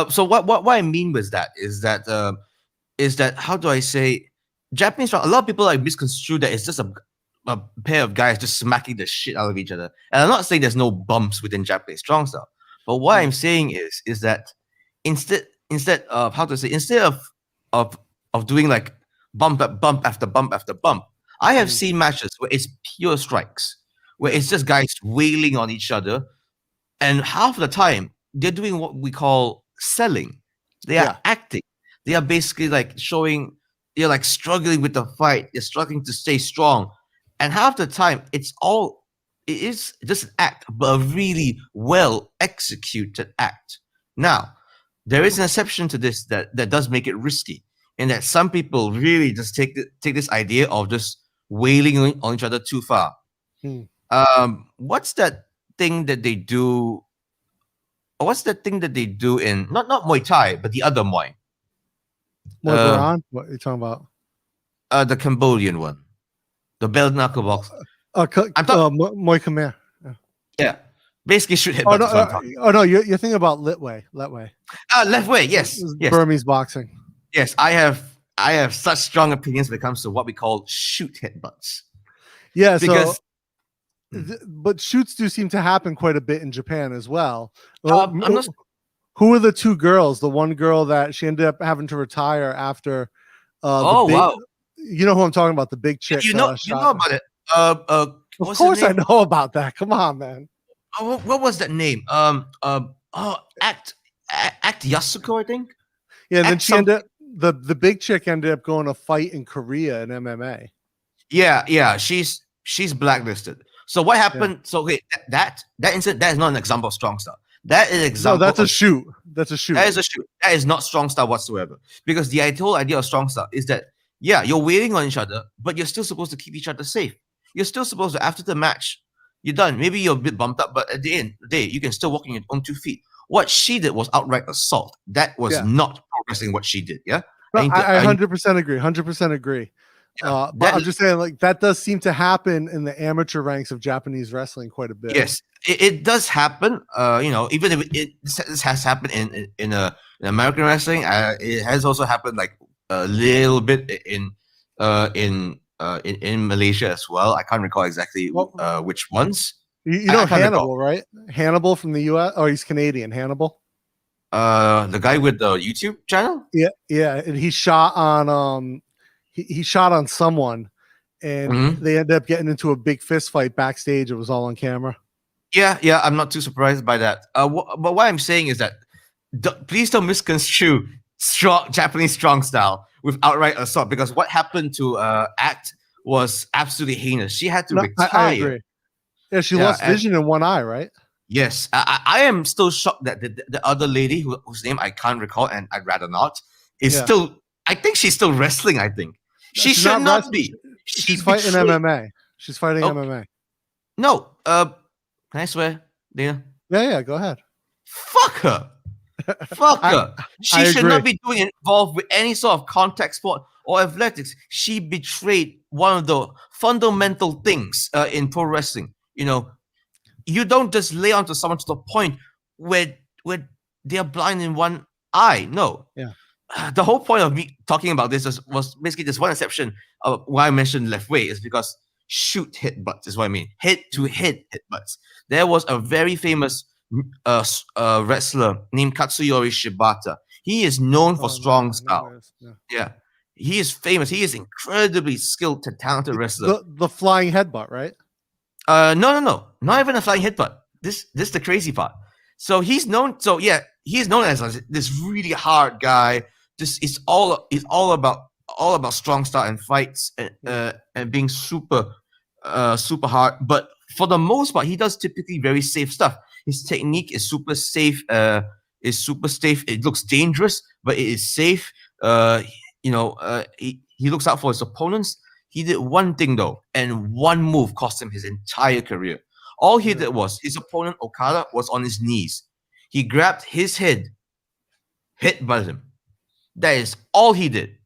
So what I mean with that is that how do I say, Japanese, a lot of people like misconstrue that it's just a pair of guys just smacking the shit out of each other. And I'm not saying there's no bumps within Japanese strong style, but what I'm saying is that instead of how to say, instead of doing like bump after bump after bump, I have seen matches where it's pure strikes, where it's just guys wailing on each other, and half the time they're doing what we call selling. They are acting. They are basically like showing they're like struggling with the fight. They're struggling to stay strong, and half the time it is just an act, but a really well executed act. Now, there is an exception to this that does make it risky, in that some people really just take this idea of just wailing on each other too far. What's that thing that they do? What's that thing that they do in not Muay Thai, but the other Muay? Baran? What are you talking about? The Cambodian one, the belt knuckle box. I'm talking. Muay Khmer. Yeah, basically shoot Oh headbutt. no! Is what I'm talking. You're thinking about Litway. Left way. Yes. Burmese boxing. Yes, I have such strong opinions when it comes to what we call shoot headbutts. Yeah, because but shoots do seem to happen quite a bit in Japan as well. Who are the two girls? The one girl that she ended up having to retire after. Wow! You know who I'm talking about? The big chick. You know about it. Of course, I know about that. Come on, man. What was that name? Act Yasuko, I think. Yeah, and then she ended up, the big chick ended up going to fight in Korea in MMA. Yeah, she's blacklisted. So what happened? Yeah. So okay, that incident, that is not an example of strong style. That is example. No, that's a shoot. That's a shoot. That is a shoot. That is not strong style whatsoever. Because the whole idea of strong style is that you're waiting on each other, but you're still supposed to keep each other safe. You're still supposed to, after the match, you're done. Maybe you're a bit bumped up, but at the end of the day, you can still walk on your own 2 feet. What she did was outright assault. That was not progressing what she did. Yeah, no, I 100% agree. 100% agree. Yeah, but I'm just saying, like, that does seem to happen in the amateur ranks of Japanese wrestling quite a bit. Yes, it does happen. Even if this has happened in American wrestling, it has also happened like a little bit in Malaysia as well. I can't recall exactly which ones. You know Hannibal, right? Hannibal from the U.S. Oh, he's Canadian. Hannibal. The guy with the YouTube channel. Yeah, and he shot on he shot on someone, and they ended up getting into a big fist fight backstage. It was all on camera. Yeah, I'm not too surprised by that. But what I'm saying is that please don't misconstrue Japanese strong style with outright assault, because what happened to Act was absolutely heinous. She had to retire. I agree. Yeah, she lost vision in one eye, right? Yes, I am still shocked that the other lady whose name I can't recall, and I'd rather not, is still. I think she's still wrestling. I think she should not be. She's fighting MMA. She's fighting MMA. No, can I swear, Dana? Yeah. Go ahead. Fuck her. Fuck her. She should not be involved with any sort of contact sport or athletics. She betrayed one of the fundamental things in pro wrestling. You don't just lay onto someone to the point where they're blind in one eye. No. Yeah. The whole point of me talking about this was basically this one exception of why I mentioned left way is because shoot headbutts is what I mean. Head to head headbutts. There was a very famous wrestler named Katsuyori Shibata. He is known for strong style. Yeah. He is famous. He is incredibly skilled and talented wrestler. The flying headbutt, right? No. Not even a flying headbutt. This is the crazy part. So he's known. He's known as this really hard guy. This is all about strong style and fights and being super hard. But for the most part, he does typically very safe stuff. His technique is super safe. It looks dangerous, but it is safe. He looks out for his opponents. He did one thing though, and one move cost him his entire career. All he did was his opponent Okada was on his knees. He grabbed his head, headbutted him. That is all he did.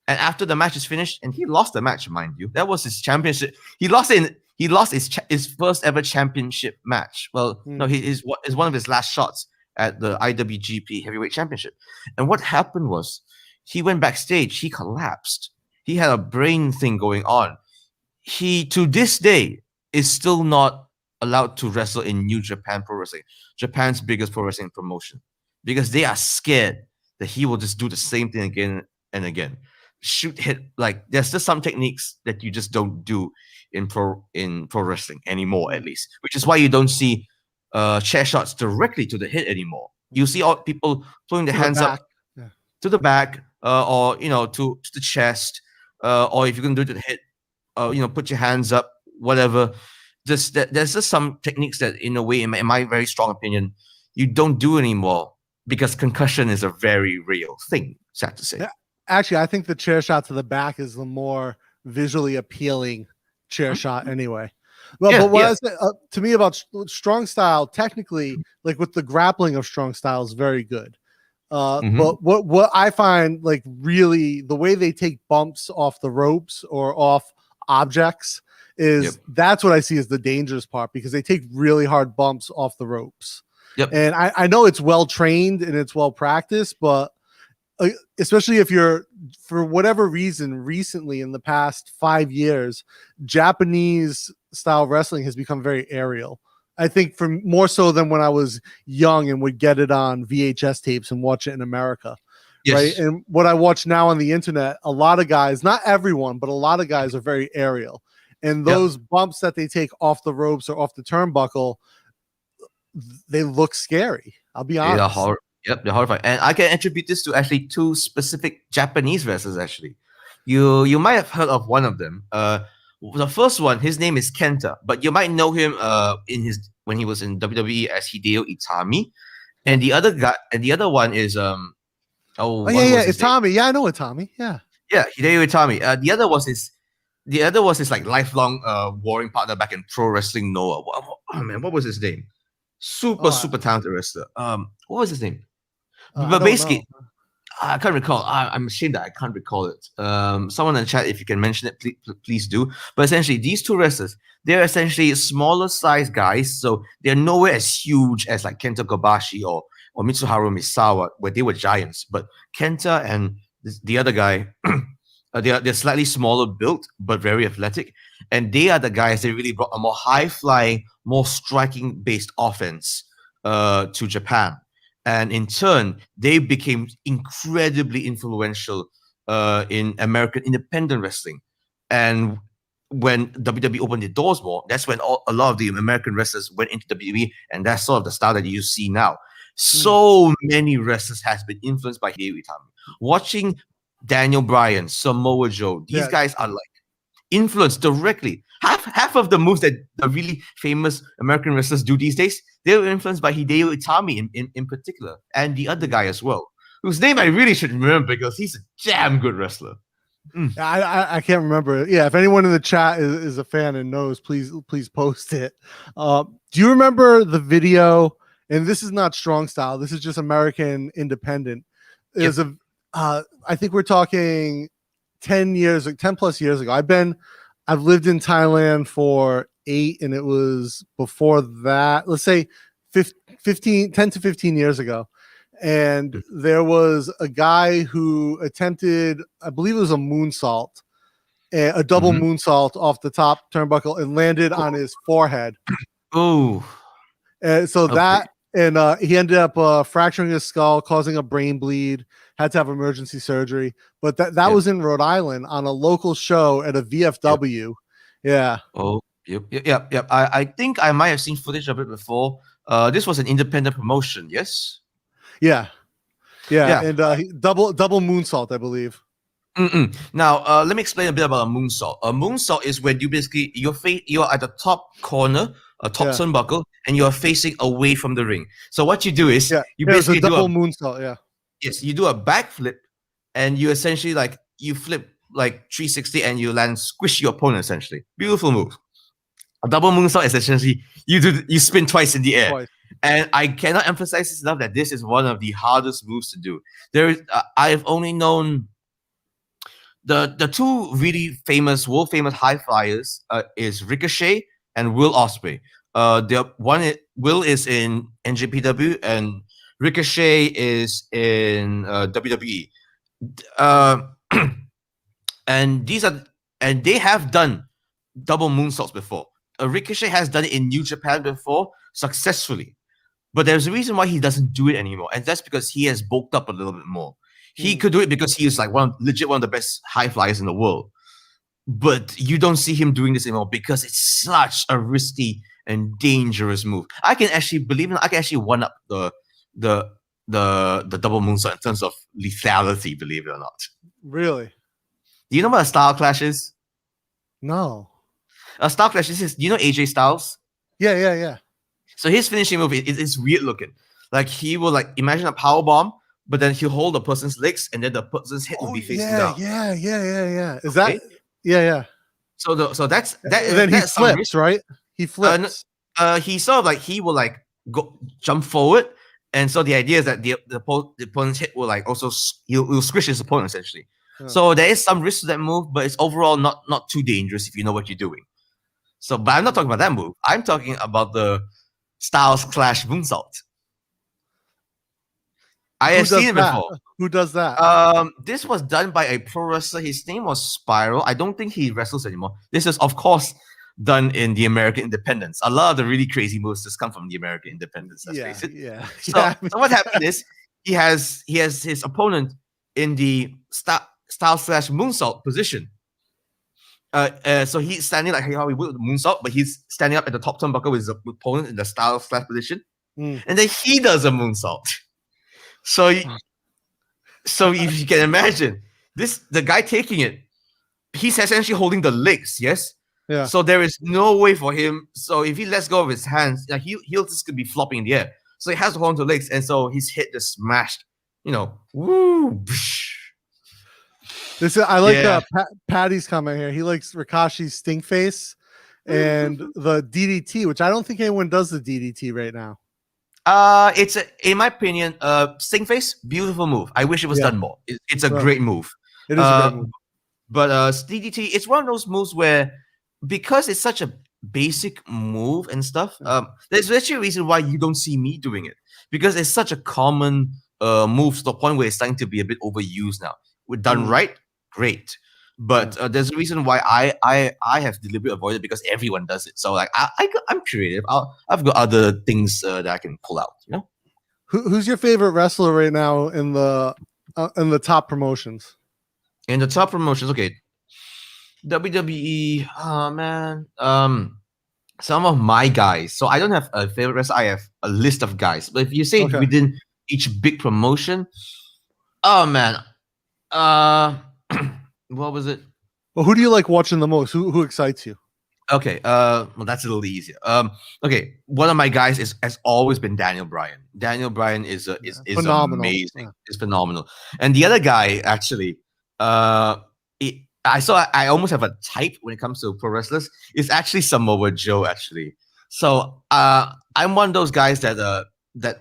And after the match is finished, and he lost the match, mind you, that was his championship. He lost his first ever championship match. Well, no, is one of his last shots at the IWGP Heavyweight Championship. And what happened was he went backstage. He collapsed. He had a brain thing going on. He, to this day, is still not allowed to wrestle in New Japan Pro Wrestling, Japan's biggest pro wrestling promotion, because they are scared that he will just do the same thing again and again. Shoot, hit, like there's just some techniques that you just don't do in pro wrestling anymore, at least, which is why you don't see chair shots directly to the head anymore. You see all people throwing their hands up to the back, or to the chest, or if you can do it to the head, put your hands up, whatever. There's just some techniques that, in a way, in my very strong opinion, you don't do anymore because concussion is a very real thing. Sad to say. Yeah. Actually, I think the chair shot to the back is the more visually appealing chair shot anyway. Well, but what I said, to me about strong style, technically, like with the grappling of strong style is very good. But what I find like really the way they take bumps off the ropes or off objects is that's what I see as the dangerous part, because they take really hard bumps off the ropes. And I know it's well trained and it's well practiced, but especially if you're, for whatever reason, recently in the past 5 years, Japanese style wrestling has become very aerial. I think for more so than when I was young and would get it on VHS tapes and watch it in America. Right. And what I watch now on the internet, a lot of guys, not everyone, but a lot of guys are very aerial. And those bumps that they take off the ropes or off the turnbuckle, they look scary. I'll be honest. They're horrifying. And I can attribute this to actually 2 specific Japanese wrestlers, actually. You might have heard of one of them. The first one, his name is Kenta, but you might know him when he was in WWE as Hideo Itami. And the other one is Itami. Yeah, I know Itami. Yeah. Yeah, Hideo Itami. The other was his like lifelong warring partner back in Pro Wrestling Noah. Oh man, what was his name? Super talented wrestler. What was his name? But basically, I can't recall. I'm ashamed that I can't recall it. Someone in the chat, if you can mention it, please do. But essentially, these 2 wrestlers, they're essentially smaller size guys, so they're nowhere as huge as like Kenta Kobashi or Mitsuharu Misawa, where they were giants. But Kenta and the other guy, they're slightly smaller built, but very athletic. And they are the guys that really brought a more high-flying, more striking-based offense to Japan. And in turn, they became incredibly influential in American independent wrestling. And when WWE opened the doors more, that's when a lot of the American wrestlers went into WWE, and that's sort of the style that you see now. So many wrestlers has been influenced by Hideo Itami. Watching Daniel Bryan, Samoa Joe, these guys are like influenced directly. Half of the moves that the really famous American wrestlers do these days, they were influenced by Hideo Itami in particular, and the other guy as well, whose name I really should remember because he's a damn good wrestler. I can't remember. Yeah, if anyone in the chat is a fan and knows, please post it. Do you remember the video? And this is not strong style. This is just American independent. Is I think we're talking 10 plus years ago. I've lived in Thailand for 8, and it was before that, let's say 10 to 15 years ago. And there was a guy who attempted, I believe it was a moonsault, a double moonsault off the top turnbuckle and landed on his forehead. Oh. And so he ended up fracturing his skull, causing a brain bleed, had to have emergency surgery. But that was in Rhode Island on a local show at a VFW. Yeah. Oh, yep. I think I might have seen footage of it before. This was an independent promotion, yes? Yeah. And double moonsault, I believe. Now, let me explain a bit about a moonsault. A moonsault is when you basically you're at the top corner, a top turnbuckle, and you're facing away from the ring. So what you do is you basically do a double moonsault. Yeah. Yes, you do a backflip, and you essentially you flip like 360, and you land squish your opponent. Essentially, beautiful move. A double moonsault is essentially you spin twice in the air. Twice. And I cannot emphasize this enough that this is one of the hardest moves to do. I've only known the 2 really world famous high flyers is Ricochet and Will Ospreay. Will is in NJPW and Ricochet is in WWE. And they have done double moonsaults before. Ricochet has done it in New Japan before successfully. But there's a reason why he doesn't do it anymore, and that's because he has bulked up a little bit more. He could do it because he is like one of the best high flyers in the world. But you don't see him doing this anymore because it's such a risky and dangerous move. I can actually one up the double moonsault in terms of lethality, believe it or not. Really? Do you know what a style clash is? No. A style clash is you know AJ Styles? Yeah. So his finishing move is weird looking. Like he will imagine a power bomb, but then he'll hold the person's legs and then the person's head will be facing down. Yeah. Is that? Yeah. So that's that. And then he flips, right? He flips. He sort of he will go jump forward And so the idea is that the opponent's hit will like also will squish his opponent essentially. Yeah. So there is some risk to that move, but it's overall not too dangerous if you know what you're doing. So, but I'm not talking about that move. I'm talking about the Styles Clash moonsault. I have seen it before. Who does that? This was done by a pro wrestler. His name was Spiral. I don't think he wrestles anymore. This is, of course, done in the American Independence. A lot of the really crazy moves just come from the American Independence. Let's face it. Yeah. So what happened is he has his opponent in the Styles Clash moonsault position. So he's standing like how he would with the moonsault, but he's standing up at the top turnbuckle with his opponent in the Styles Clash position, and then he does a moonsault. So if you can imagine the guy taking it, he's essentially holding the legs, yes. Yeah. So there is no way for him. So if he lets go of his hands, he'll just gonna be flopping in the air. So he has to hold on to legs, and so his head just smashed. Woo. I like Patty's comment here. He likes Rikashi's stink face and the DDT, which I don't think anyone does the DDT right now. It's in my opinion, stink face, beautiful move. I wish it was done more. It's a great move. It is a great move. But DDT, it's one of those moves where, because it's such a basic move and stuff, there's actually a reason why you don't see me doing it, because it's such a common move to the point where it's starting to be a bit overused now. We're done right, great. But there's a reason why I have deliberately avoided it, because everyone does it. So like I'm creative. I've got other things that I can pull out. Who's your favorite wrestler right now in the top promotions? In the top promotions, okay. WWE. Oh man. Some of my guys. So I don't have a favorite wrestler. I have a list of guys. But if you say within each big promotion, oh man. What was it? Well, who do you like watching the most? Who excites you? Okay, well, that's a little easier. Okay, one of my guys has always been Daniel Bryan. Daniel Bryan is phenomenal. Amazing. Yeah. It's phenomenal. And the other guy, actually, I almost have a type when it comes to pro wrestlers. It's actually Samoa Joe, actually. So I'm one of those guys that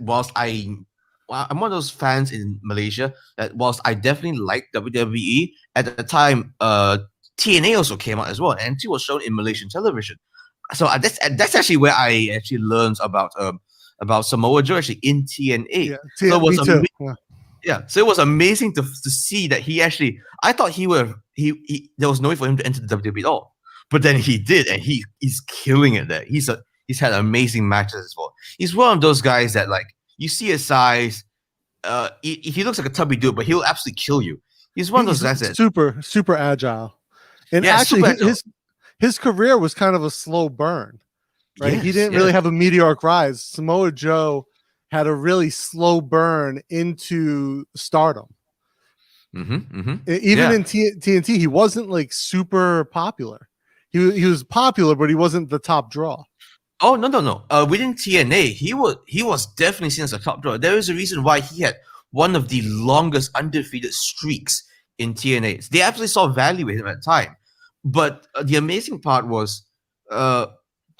whilst I'm one of those fans in Malaysia that whilst I definitely like WWE, at the time, TNA also came out as well, and it was shown in Malaysian television. So that's actually where I actually learned about Samoa Joe actually in TNA. Yeah, so it was so it was amazing to see that he actually. I thought he there was no way for him to enter the WWE at all, but then he did, and he's killing it there. He's had amazing matches as well. He's one of those guys that like. You see his size. He looks like a tubby dude, but he'll absolutely kill you. He's one of those guys that super agile. And actually, his career was kind of a slow burn, right? He didn't really have a meteoric rise. Samoa Joe had a really slow burn into stardom. Even in TNT, he wasn't like super popular. He was popular, but he wasn't the top draw. Oh no! Within TNA, he was definitely seen as a top draw. There is a reason why he had one of the longest undefeated streaks in TNA. They absolutely saw value in him at the time. But the amazing part was, how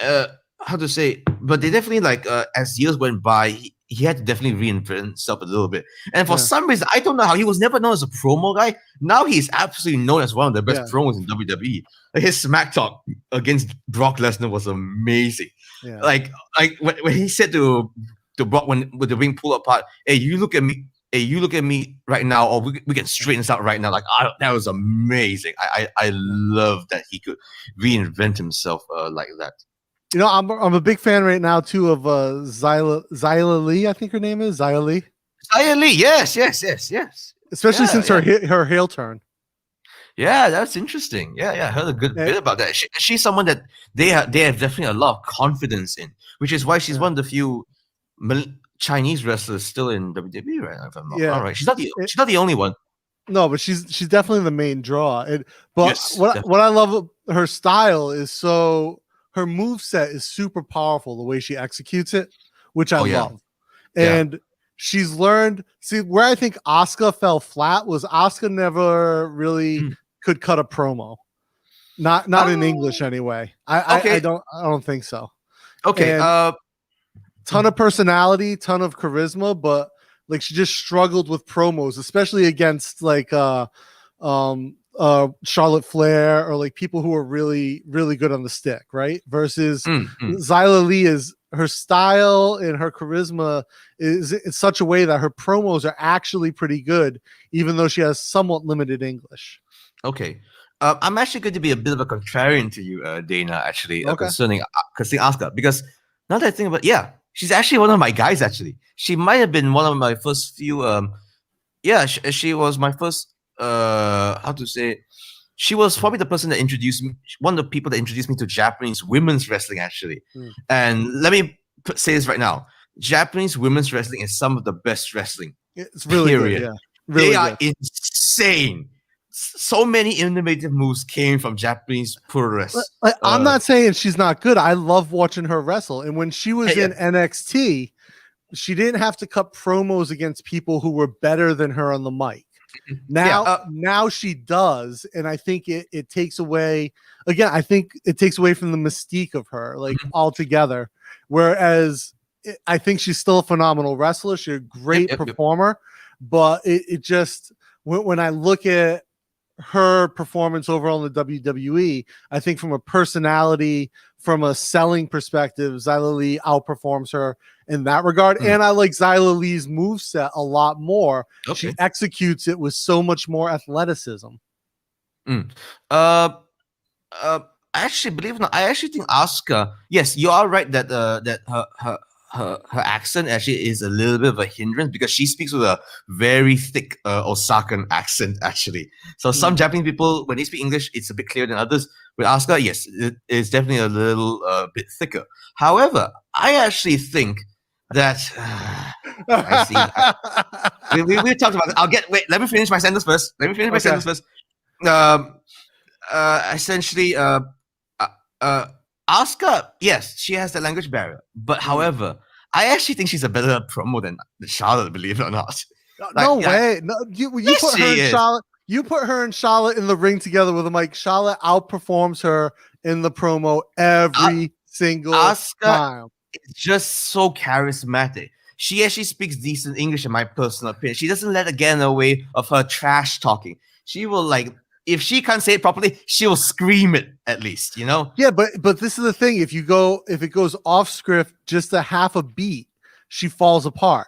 to say? But they definitely as years went by, he had to definitely reinvent himself a little bit. And for some reason, I don't know how he was never known as a promo guy. Now he's absolutely known as one of the best promos in WWE. Like his smack talk against Brock Lesnar was amazing. Yeah. Like when he said to Brock with the ring pull apart, "Hey, you look at me. Hey, you look at me right now, or we can straighten this out right now." Like that was amazing. I love that he could reinvent himself like that. You know, I'm a big fan right now too of Xyla Lee. I think her name is Xyla Lee. Xyla Lee, yes. Especially since her heel turn. Yeah, that's interesting. Yeah, I heard a good bit about that. She's someone that they have definitely a lot of confidence in, which is why she's one of the few Chinese wrestlers still in WWE right now. If I'm not wrong, right? She's not the only one. No, but she's definitely the main draw. What I love her style is her moveset is super powerful the way she executes it, which I love. And she's learned. See, where I think Asuka fell flat was Asuka never really could cut a promo. Not in English anyway. I don't think so. Okay. ton of personality, ton of charisma, but like she just struggled with promos, especially against like Charlotte Flair or like people who are really, really good on the stick, right? Versus Xyla Lee is her style and her charisma is in such a way that her promos are actually pretty good, even though she has somewhat limited English. Okay. I'm actually going to be a bit of a contrarian to you, Dana, actually, concerning Asuka, because now that I think about it, yeah, she's actually one of my guys, actually. She might have been one of my first few, she was my first, how to say, she was probably the person that introduced me, one of the people that introduced me to Japanese women's wrestling, actually. And let me say this right now. Japanese women's wrestling is some of the best wrestling. It's really good, yeah. Really they are insane. So many innovative moves came from Japanese pro wrestling. I'm not saying she's not good. I love watching her wrestle. And when she was in NXT, she didn't have to cut promos against people who were better than her on the mic. Now she does, and I think it takes away. Again, I think it takes away from the mystique of her, like altogether. Whereas I think she's still a phenomenal wrestler. She's a great performer, but it just when I look at her performance overall in the WWE, I think from a personality, from a selling perspective, Xyla Lee outperforms her in that regard. And I like Xyla Lee's moveset a lot more. She executes it with so much more athleticism. Actually, believe it or not, I actually think Asuka, yes, you are right that that her accent actually is a little bit of a hindrance because she speaks with a very thick Osakan accent, actually. So some Japanese people, when they speak English, it's a bit clearer than others. With Asuka, yes, it is definitely a little bit thicker. However, I actually think that I see. We talked about it. Let me finish my sentence first. Essentially, Asuka, yes, she has the language barrier, but however, I actually think she's a better promo than Charlotte, believe it or not. No way. No, you put her in Charlotte. You put her and Charlotte in the ring together with a mic. Charlotte outperforms her in the promo every single time. It's just so charismatic. She actually speaks decent English, in my personal opinion. She doesn't let it get in the way of her trash talking. She will if she can't say it properly, she will scream it at least, you know? Yeah, but this is the thing. If it goes off script just a half a beat, she falls apart.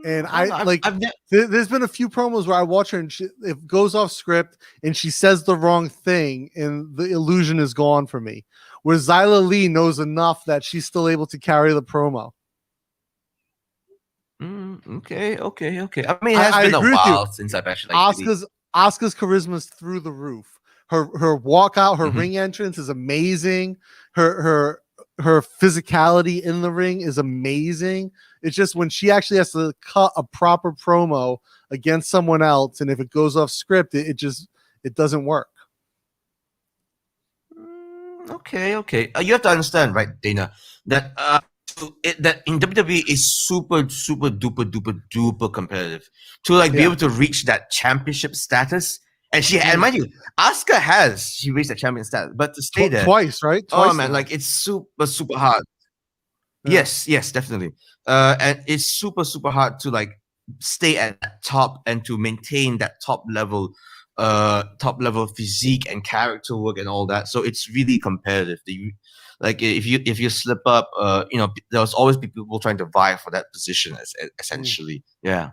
And there's been a few promos where I watch her and it goes off script and she says the wrong thing and the illusion is gone for me. Where Xyla Lee knows enough that she's still able to carry the promo. Okay. I mean, it has been a while since I've actually Asuka's charisma is through the roof. Her walkout, her ring entrance is amazing. Her physicality in the ring is amazing. It's just when she actually has to cut a proper promo against someone else, and if it goes off script, it doesn't work. Okay. You have to understand, right, Dana, that that in WWE is super duper competitive to be able to reach that championship status. And mind you, Asuka she reached that champion status, but to stay there twice, right? Oh man, it's super hard. Yes, definitely. And it's super hard to stay at that top and to maintain that top level physique and character work and all that. So it's really competitive. If you slip up, there's always people trying to vie for that position essentially. Yeah.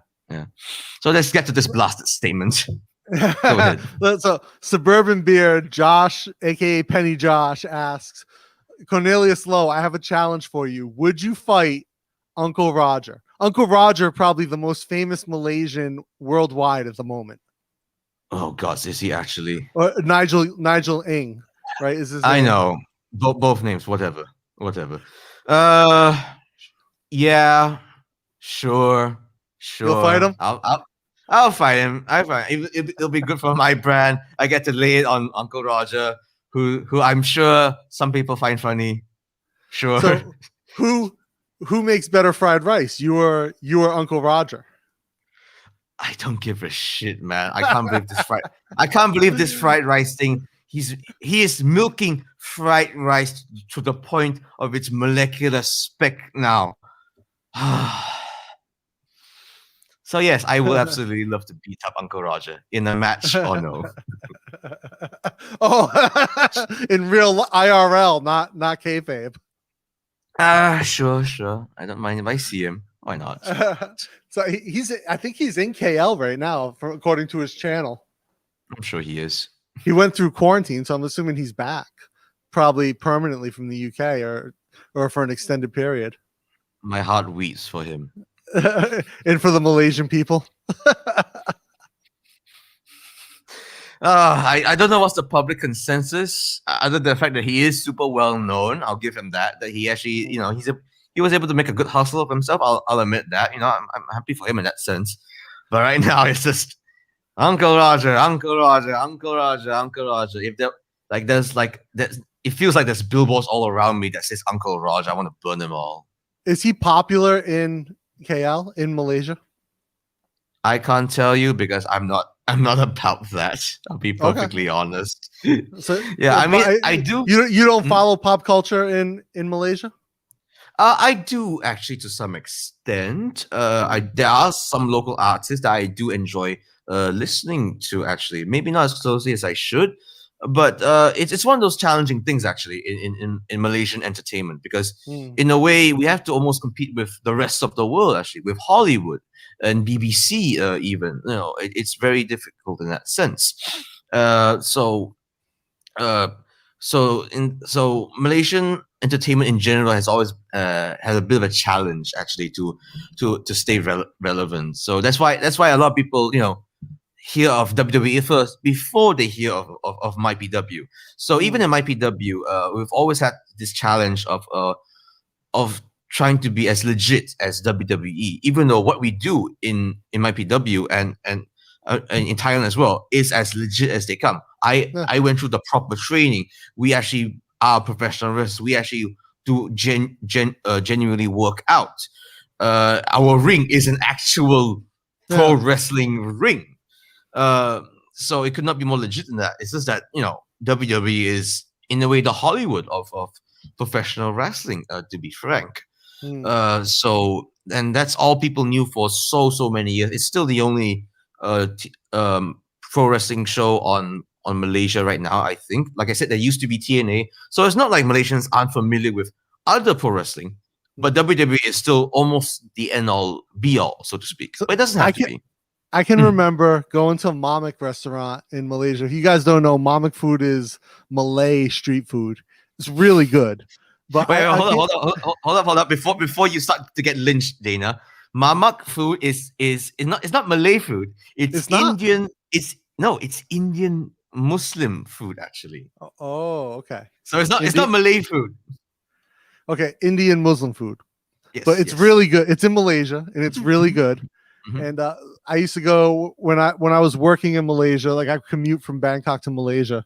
So let's get to this blasted statement. Go ahead. So Suburban Beer Josh, aka Penny Josh, asks Cornelius Low, I have a challenge for you. Would you fight Uncle Roger? Uncle Roger, probably the most famous Malaysian worldwide at the moment. Oh God, is he actually? Or Nigel Ng, right? Is his name? I know both names. Whatever. Yeah, sure. You'll fight him. I'll fight him. It'll be good for my brand. I get to lay it on Uncle Roger, who I'm sure some people find funny. Sure. So who makes better fried rice? You or Uncle Roger? I don't give a shit, man. I can't believe this fried rice thing. He is milking fried rice to the point of its molecular spec now. So yes, I will absolutely love to beat up Uncle Roger in a match or no. Oh, in real IRL, not kayfabe. Sure. I don't mind if I see him. Why not? So I think he's in KL right now, according to his channel. I'm sure he is. He went through quarantine, so I'm assuming he's back, probably permanently from the UK or for an extended period. My heart weeps for him. And for the Malaysian people. I don't know what's the public consensus, other than the fact that he is super well known. I'll give him that. That he actually, he was able to make a good hustle of himself. I'll admit that. I'm happy for him in that sense. But right now, it's just Uncle Roger. If it feels like there's billboards all around me that says Uncle Roger. I want to burn them all. Is he popular in KL in Malaysia? I can't tell you because I'm not about that. I'll be perfectly honest. So yeah, I mean, I do. You don't follow pop culture in Malaysia? I do actually to some extent. There are some local artists that I do enjoy listening to. Actually, maybe not as closely as I should, but it's one of those challenging things actually in Malaysian entertainment, because in a way we have to almost compete with the rest of the world, actually, with Hollywood and BBC even. It's very difficult in that sense. So Malaysian entertainment in general has always had a bit of a challenge actually to stay relevant. So that's why a lot of people hear of WWE first before they hear of MyPW. So even in MyPW, we've always had this challenge of trying to be as legit as WWE, even though what we do in MyPW and in Thailand as well is as legit as they come. I went through the proper training. We actually are professional wrestlers. We actually do genuinely work out. Our ring is an actual pro wrestling ring. So it could not be more legit than that. It's just that WWE is in a way the Hollywood of professional wrestling, to be frank. So and that's all people knew for so many years. It's still the only pro wrestling show on Malaysia right now, I think. Like I said, there used to be TNA, so it's not like Malaysians aren't familiar with other pro wrestling, but WWE is still almost the end all be all, so to speak. But it doesn't have to be. I can remember going to a Mamak restaurant in Malaysia. If you guys don't know, Mamak food is Malay street food. It's really good. But wait, hold up. Before you start to get lynched, Dana, Mamak food is not Malay food. It's Indian. Not? It's Indian Muslim food actually. Oh, okay. So it's not Malay food. Okay, Indian Muslim food. Yes, but it's really good. It's in Malaysia and it's really good. And I used to go when I was working in Malaysia, like I commute from Bangkok to Malaysia,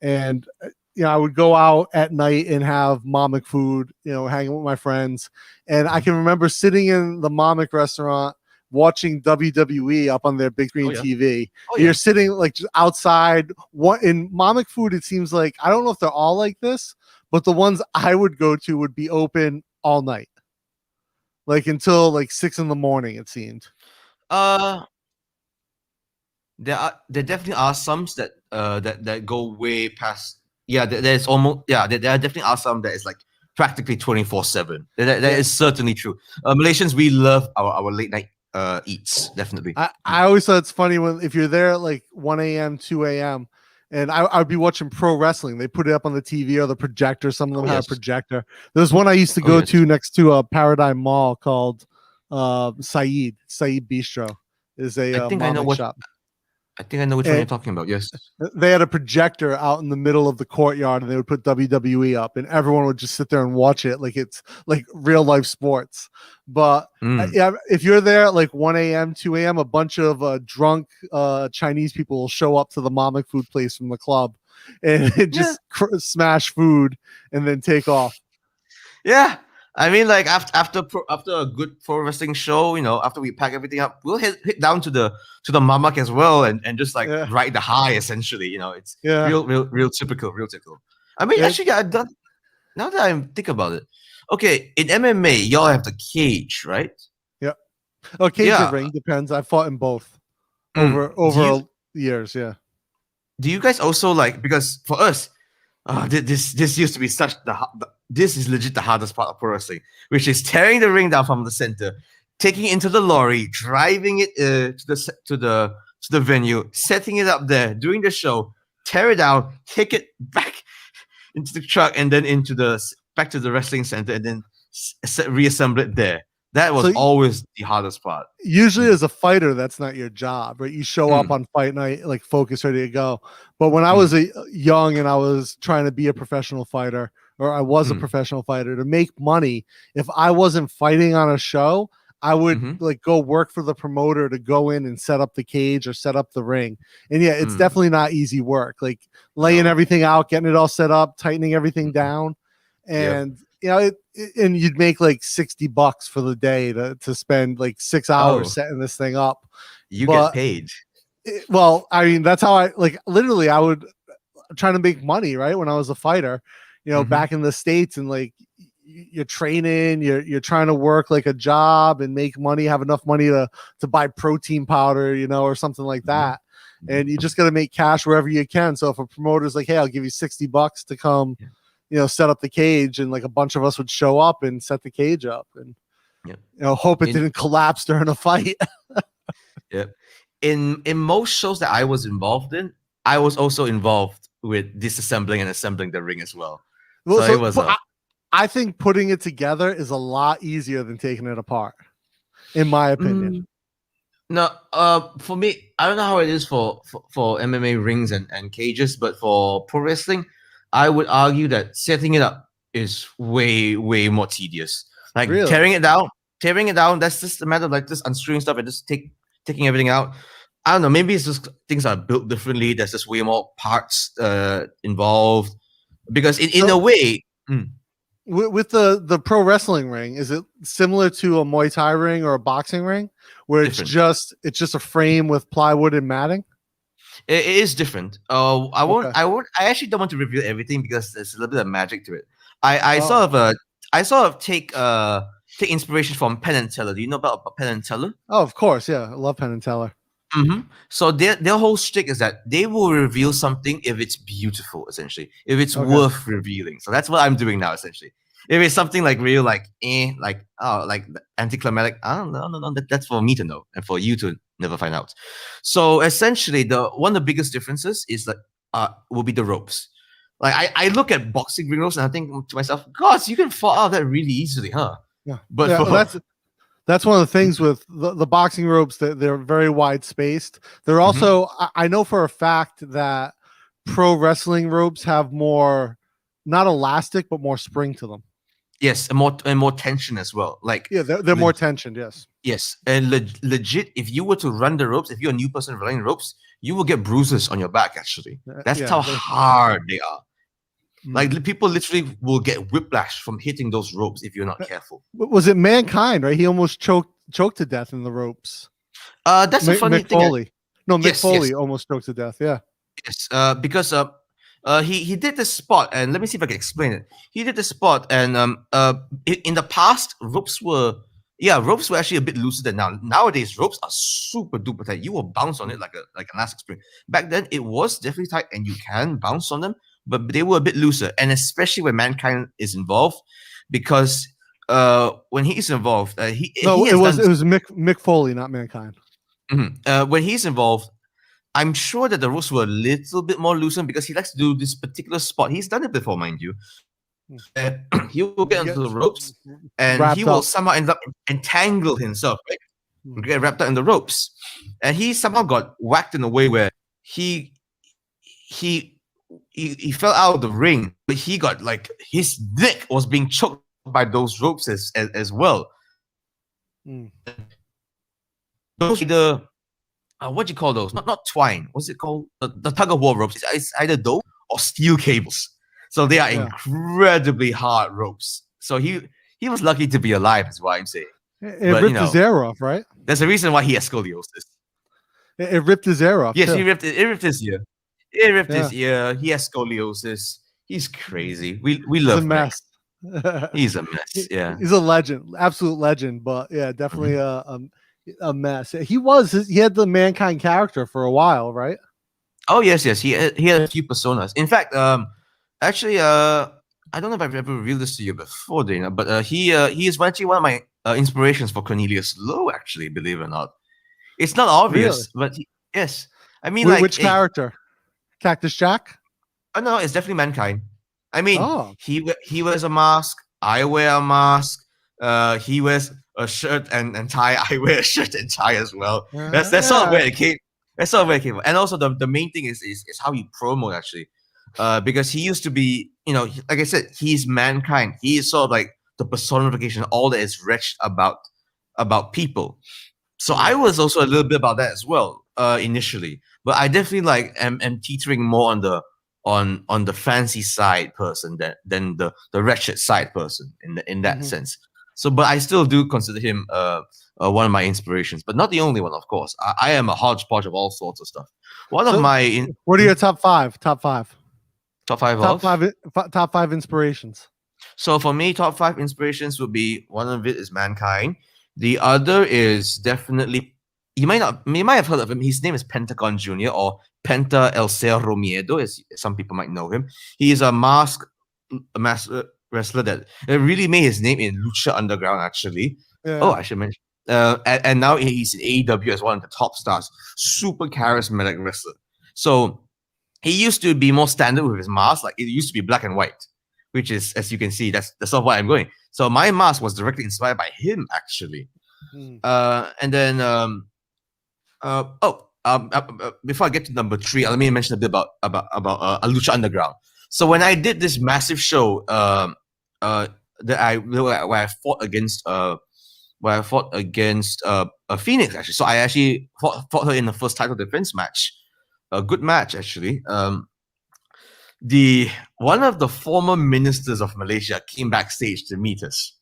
and I would go out at night and have Mamak food, hanging with my friends. And I can remember sitting in the Mamak restaurant watching WWE up on their big screen TV. You're sitting like just outside. What in Mamak food, it seems like, I don't know if they're all like this, but the ones I would go to would be open all night, like until like 6 a.m, it seemed. There definitely are some that go way past. Yeah, there's almost there definitely are some that is like practically 24/7. That is certainly true. Malaysians, we love our late night eats, definitely. I always thought it's funny if you're there at like 1 a.m, 2 a.m, and I'd be watching pro wrestling. They put it up on the TV or the projector. Some of them had a projector. There's one I used to go to next to a Paradigm Mall called Saeed Bistro. Is a shop. I think I know which one you're talking about. Yes. They had a projector out in the middle of the courtyard, and they would put WWE up, and everyone would just sit there and watch it like it's like real life sports. But if you're there at like 1 a.m, 2 a.m, a bunch of drunk Chinese people will show up to the Mamak food place from the club and just smash food and then take off. Yeah. I mean, like after a good pro wrestling show, after we pack everything up, we'll hit down to the Mamak as well, and just like ride the high. Essentially, it's real typical. I mean, actually, I've done. Now that I think about it, okay, in MMA, y'all have the cage, right? Yeah. Oh, cage or ring depends. I fought in both over years. Yeah. Do you guys also like, because for us, this used to be such this is legit the hardest part of pro wrestling, which is tearing the ring down from the center, taking it into the lorry, driving it to the venue, setting it up there, doing the show, tear it down, take it back into the truck, and then back to the wrestling center, and then reassemble it there. That was always the hardest part. Usually, as a fighter, that's not your job, right? You show up on fight night, like focused, ready to go. But when I was young and I was trying to be a professional fighter, or I was a professional fighter, to make money, if I wasn't fighting on a show, I would like go work for the promoter to go in and set up the cage or set up the ring. And yeah, it's definitely not easy work. Like laying everything out, getting it all set up, tightening everything down, and you know, and you'd make like $60 for the day to spend like 6 hours setting this thing up. You get paid. Well, I mean, that's how I literally I would try to make money, right? When I was a fighter, you know, back in the States, and like you're training, you're trying to work like a job and make money, have enough money to buy protein powder, you know, or something like that. And you just got to make cash wherever you can. So if a promoter's like, hey, I'll give you $60 to come, you know, set up the cage, and like a bunch of us would show up and set the cage up, and you know, hope it didn't collapse during a fight. In most shows that I was involved in, I was also involved with disassembling and assembling the ring as well. So it was. I think putting it together is a lot easier than taking it apart, in my opinion. No, for me, I don't know how it is for MMA rings and cages, but for pro wrestling, I would argue that setting it up is way more tedious. Like tearing it down. That's just a matter of like just unscrewing stuff and just taking everything out. I don't know. Maybe it's just things are built differently. There's just way more parts involved. Because in a way, with the pro wrestling ring, is it similar to a Muay Thai ring or a boxing ring, where it's just a frame with plywood and matting? It is different. I actually don't want to reveal everything because there's a little bit of magic to it. I sort of take inspiration from Penn and Teller. Do you know about Penn and Teller? Oh, of course, yeah. I love Penn and Teller. So their whole shtick is that they will reveal something if it's beautiful, essentially, if it's worth revealing. So that's what I'm doing now, essentially. If it's something like real, like anticlimactic, I don't know, no, that's for me to know and for you to never find out. So essentially, one of the biggest differences is that will be the ropes. Like I look at boxing ring ropes and I think to myself, God, you can fall out of that really easily, huh? Yeah, but that's one of the things with the boxing ropes, that they're very wide spaced. They're also, I know for a fact that pro wrestling ropes have more, not elastic, but more spring to them. Yes, and more tension as well. Like they're more tensioned. Yes, and legit, if you were to run the ropes, if you're a new person running ropes, you will get bruises on your back. Actually, that's how hard they are. Like people literally will get whiplash from hitting those ropes if you're not careful. Was it Mankind? Right, he almost choked to death in the ropes. That's a funny thing. Mick Foley almost choked to death. Yeah. Yes, because he did this spot, and let me see if I can explain it. He did this spot, and in the past, ropes were actually a bit looser than now. Nowadays, ropes are super duper tight. You will bounce on it like an elastic spring. Back then, it was definitely tight, and you can bounce on them, but they were a bit looser, and especially when Mankind is involved, because when he's involved, it was Mick Foley, not Mankind. When he's involved, I'm sure that the ropes were a little bit more loosened because he likes to do this particular spot. He's done it before, mind you. He will get onto the ropes and he will somehow end up entangle himself, right? Get wrapped up in the ropes. And he somehow got whacked in a way where he fell out of the ring, but he got like his neck was being choked by those ropes as well. Those what do you call those? Not twine. What's it called? The tug of war ropes. It's either those or steel cables. So they are incredibly hard ropes. So he was lucky to be alive, is what I'm saying. It ripped his ear off, right? There's a reason why he has scoliosis. It ripped his ear off. Yes, it ripped his ear. It ripped his ear. He has scoliosis. He's crazy. We He's a love Mac. mess. He's a mess. Yeah. He's a legend, absolute legend. But yeah, definitely Mhm. a mess. He had the mankind character for a while, right? Oh yes, yes. He had a few personas. In fact, actually, I don't know if I've ever revealed this to you before, Dana, but he is actually one of my inspirations for Cornelius Low. Actually, believe it or not, it's not Really? obvious, but yes. I mean, like, Which hey, character? Cactus Jack? oh no, it's definitely mankind. I mean, Oh, he wears a mask. I wear a mask. He wears a shirt and tie. I wear a shirt and tie as well. That's sort of yeah. where it came. That's sort of where it came from. And also the main thing is how he promote actually, because he used to be, like I said, he's mankind. He is sort of like the personification, all that is wretched about people. So I was also a little bit about that as well, initially. But I definitely like am teetering more on the fancy side person than the wretched side person in that Mhm. sense. So, but I still do consider him one of my inspirations, but not the only one, of course. I am a hodgepodge of all sorts of stuff. One of So, my what are your top five? top five of. Top five inspirations. So for me, top five inspirations would be, one of it is mankind. The other is definitely, you might have heard of him. His name is Pentagon Jr. or Penta El Cerro Miedo, as some people might know him. He is a mask wrestler that really made his name in Lucha Underground, actually. Oh, Yeah. I should mention. And now he's in AEW as one of the top stars. Super charismatic wrestler. So he used to be more standard with his mask. Like, it used to be black and white, which is, as you can see, that's sort of why I'm going. So my mask was directly inspired by him, actually. Mhm. And then before I get to number three, let me mention a bit about Lucha Underground. So when I did this massive show, where I fought against a Phoenix, actually. So I actually fought her in the first title defense match. A good match, actually. The one of the former ministers of Malaysia came backstage to meet us.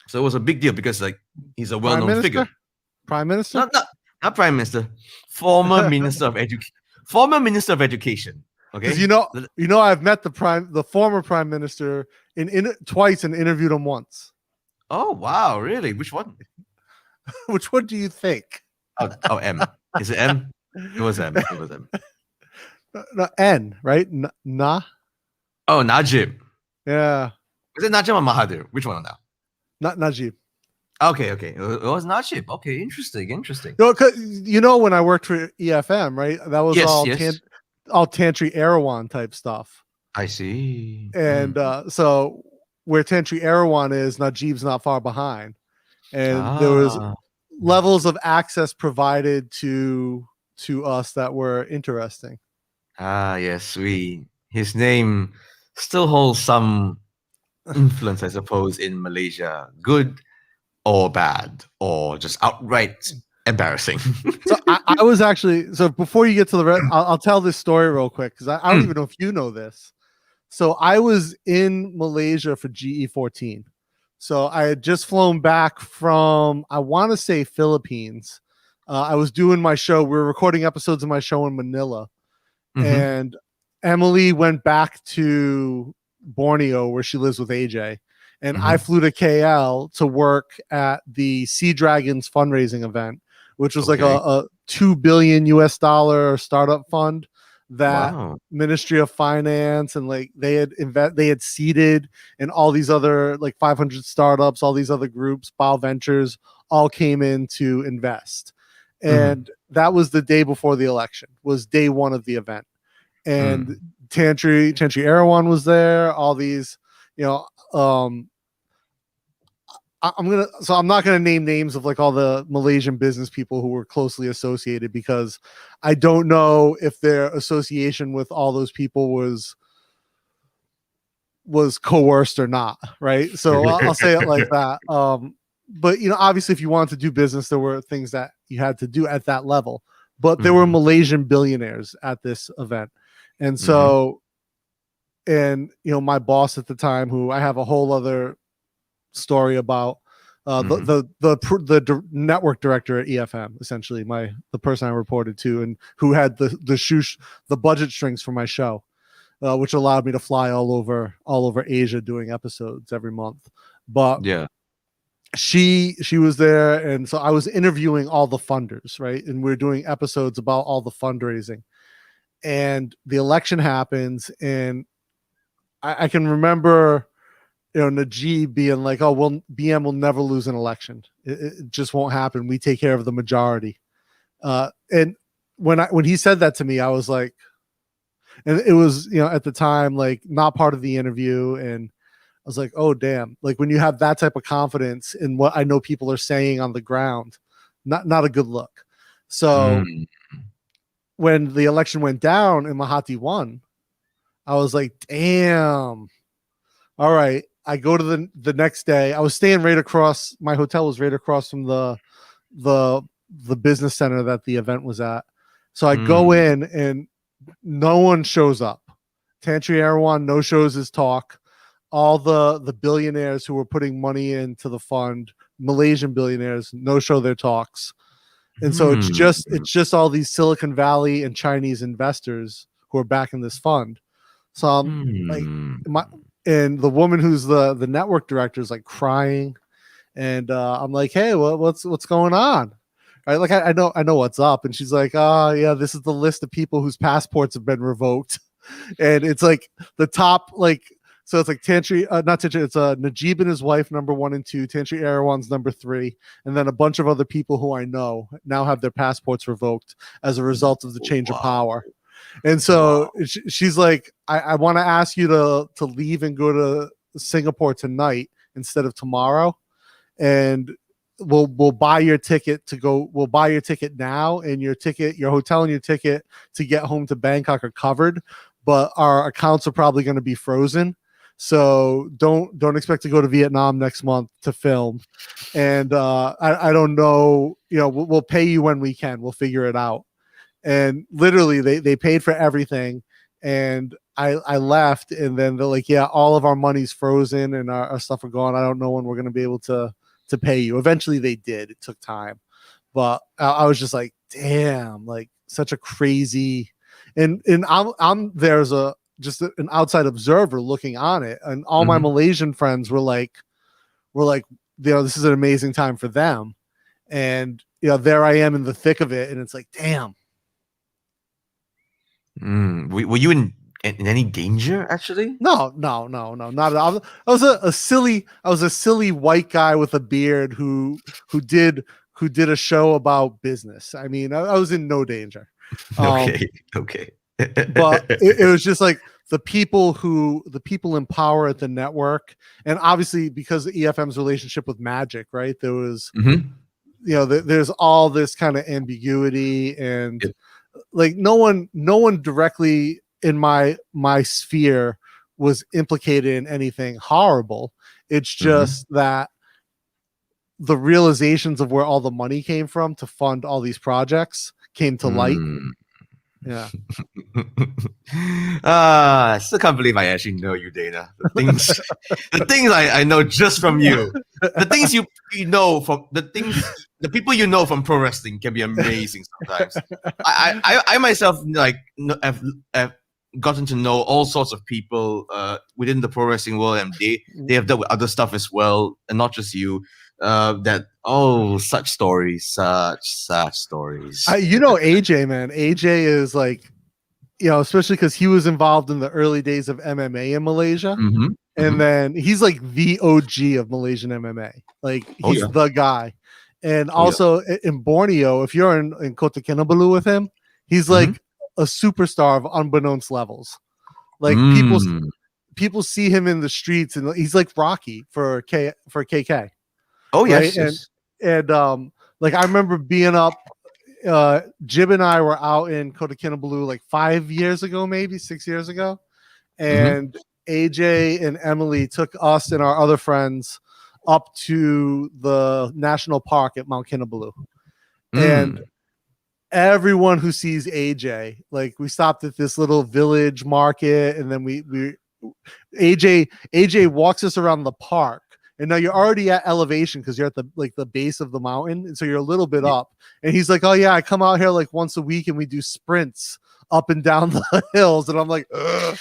So it was a big deal because, like, he's a Prime well-known figure. Minister? Prime Minister? Not prime minister, former minister of education. Former minister of education. Okay. Because I've met the former prime minister twice and interviewed him once. Oh wow, really? Which one? Which one do you think? Oh, M. Is it M? It was M. It was M. No, N, right? Nah. Oh, Najib. Yeah. Is it Najib or Mahathir? Which one now? Not Najib. Okay. It was Najib. Okay, interesting. When I worked for EFM, right? That was Yes, all yes. all Tantri Erewhon type stuff. I see. And so where Tantri Erewhon is, Najib's not far behind. And there was levels of access provided to us that were interesting. Yes, his name still holds some influence, I suppose, in Malaysia, good or bad, or just outright embarrassing. So I was actually, so before you get to the rest, I'll tell this story real quick because I don't even know if you know this. So I was in Malaysia for GE14. So I had just flown back from, I want to say, Philippines. I was doing my show. We were recording episodes of my show in Manila. And Emily went back to Borneo where she lives with AJ. And I flew to KL to work at the Sea Dragons fundraising event, which was like a $2 billion US startup fund that Ministry of Finance and like they had seeded, and all these other like 500 startups, all these other groups, Bio Ventures, all came in to invest. And that was the day before the election, was day one of the event. And Tantri Erewhon was there, all these, I'm not gonna name names of like all the Malaysian business people who were closely associated, because I don't know if their association with all those people was coerced or not, right? So I'll say it like that. But obviously, if you wanted to do business, there were things that you had to do at that level. But there were Malaysian billionaires at this event, and so, and my boss at the time, who I have a whole other story about, the network director at EFM, essentially the person I reported to, and who had the budget strings for my show. which allowed me to fly all over Asia doing episodes every month. But Yeah. she was there, and so I was interviewing all the funders, right? And we're doing episodes about all the fundraising. And the election happens, and I can remember, Najib being like, "Oh, well, BM will never lose an election. It just won't happen. We take care of the majority." And when he said that to me, I was like, and it was, at the time, like, not part of the interview, and I was like, "Oh, damn!" Like, when you have that type of confidence in what I know people are saying on the ground, not a good look. So when the election went down and Mahathir won, I was like, "Damn! All right." I go to the next day. I was staying right across. My hotel was right across from the business center that the event was at. So I go in, and no one shows up. Tantri Erwan no shows his talk. All the billionaires who were putting money into the fund, Malaysian billionaires, no show their talks. And so it's just all these Silicon Valley and Chinese investors who are backing this fund. So I'm like, and the woman who's the network director is like crying, and I'm like, "Hey, what's going on?" Right? Like, I know what's up, and she's like, "Oh yeah, this is the list of people whose passports have been revoked," and it's like the top, like, so it's like Tantri, not Tantri, it's Najib and his wife, number 1 and 2, Tantri Erwan's number 3, and then a bunch of other people who I know now have their passports revoked as a result of the change of power. And so she's like, I want to ask you to leave and go to Singapore tonight instead of tomorrow, and we'll buy your ticket to go. We'll buy your ticket now, and your hotel and your ticket to get home to Bangkok are covered, but our accounts are probably going to be frozen. So don't expect to go to Vietnam next month to film. And I don't know, we'll pay you when we can. We'll figure it out. And literally they paid for everything, and I left, and then they're like, "Yeah, all of our money's frozen and our stuff are gone. I don't know when we're going to be able to pay you." Eventually they did. It took time, but I was just like, "Damn!" Like, such a crazy, and I'm there's just an outside observer looking on it, and all my Malaysian friends were like, this is an amazing time for them, and there I am in the thick of it, and it's like, damn. Were you in any danger, actually? No, not at all. I was a silly white guy with a beard who did a show about business. I mean, I was in no danger. Okay. But it was just like the people in power at the network, and obviously because of EFM's relationship with Magic, right? There was, there's all this kind of ambiguity, and like no one directly in my sphere was implicated in anything horrible. It's just that the realizations of where all the money came from to fund all these projects came to light. Yeah. I still can't believe I actually know you, Dana. The things I know just from you. The things you know from the people you know from pro wrestling can be amazing sometimes. I myself have gotten to know all sorts of people within the pro wrestling world, and they have dealt with other stuff as well, and not just you. Such stories. AJ, man. AJ is like, especially because he was involved in the early days of MMA in Malaysia. And then he's like the OG of Malaysian MMA. Like, he's the guy. And also in Borneo, if you're in Kota Kinabalu with him, he's like a superstar of unbeknownst levels. Like, people see him in the streets, and he's like Rocky for KK. Oh right? yes. And like, I remember being up, Jib and I were out in Kota Kinabalu like 5 years ago, maybe 6 years ago, and AJ and Emily took us and our other friends up to the national park at Mount Kinabalu. And everyone who sees AJ, like, we stopped at this little village market, and then AJ walks us around the park. And now you're already at elevation because you're at the base of the mountain, and so you're a little bit up. And he's like, "Oh yeah, I come out here like once a week, and we do sprints up and down the hills." And I'm like, ugh.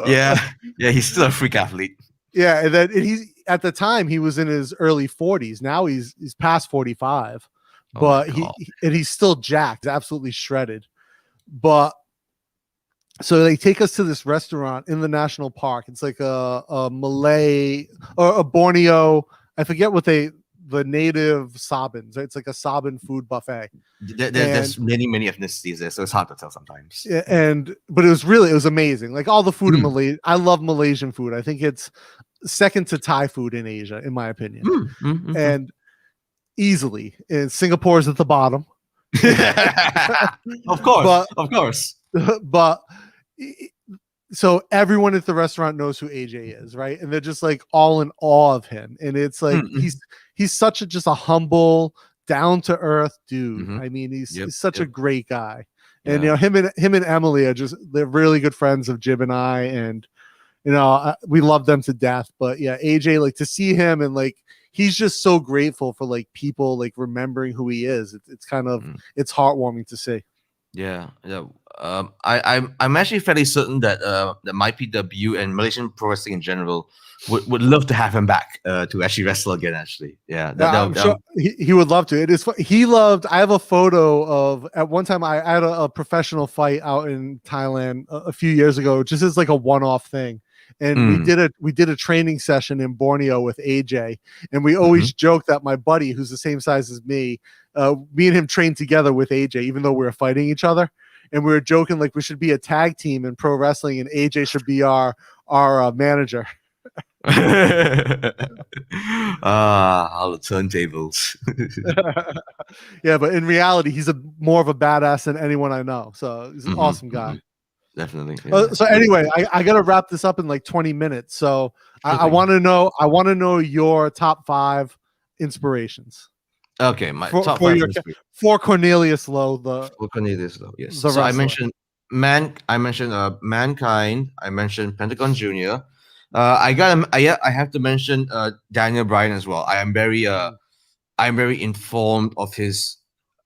Yeah, yeah, he's still a freak athlete. Yeah, and then he's at the time he was in his early 40s. Now he's past 45, Oh my but god. he's still jacked, absolutely shredded. But so they take us to this restaurant in the national park. It's like a Malay or a Borneo. I forget what the native Sabins. It's like a Sabin food buffet. There's many ethnicities there, so it's hard to tell sometimes. But it was amazing. Like all the food in Malaysia. I love Malaysian food. I think it's second to Thai food in Asia, in my opinion. And easily, and Singapore's at the bottom. Of course. But so everyone at the restaurant knows who AJ is, right? And they're just like all in awe of him. And it's like he's such just a humble, down to earth dude. I mean, he's such a great guy. And you know, him and Emily are they're really good friends of Jib and I, and you know, we love them to death. But yeah, AJ, like to see him and like he's just so grateful for like people like remembering who he is. It's kind of it's heartwarming to see. Yeah. I'm actually fairly certain that the MyPW and Malaysian pro wrestling in general would love to have him back to actually wrestle again. Actually, yeah, I'm sure he would love to. It is he loved. I have a photo of at one time I had a professional fight out in Thailand a few years ago, just as like a one-off thing. And we did a training session in Borneo with AJ, and we always joke that my buddy, who's the same size as me and him trained together with AJ, even though we were fighting each other. And we were joking like we should be a tag team in pro wrestling, and AJ should be our manager. All the turntables. Yeah, but in reality, he's more of a badass than anyone I know. So he's an awesome guy. Definitely. Yeah. So anyway, I got to wrap this up in like 20 minutes. So I want to know your top 5 inspirations. Okay, my top 5 for Cornelius Low. For Cornelius Low, yes. So I mentioned Mankind. I mentioned Pentagon Junior. I have to mention Daniel Bryan as well. I'm very informed of his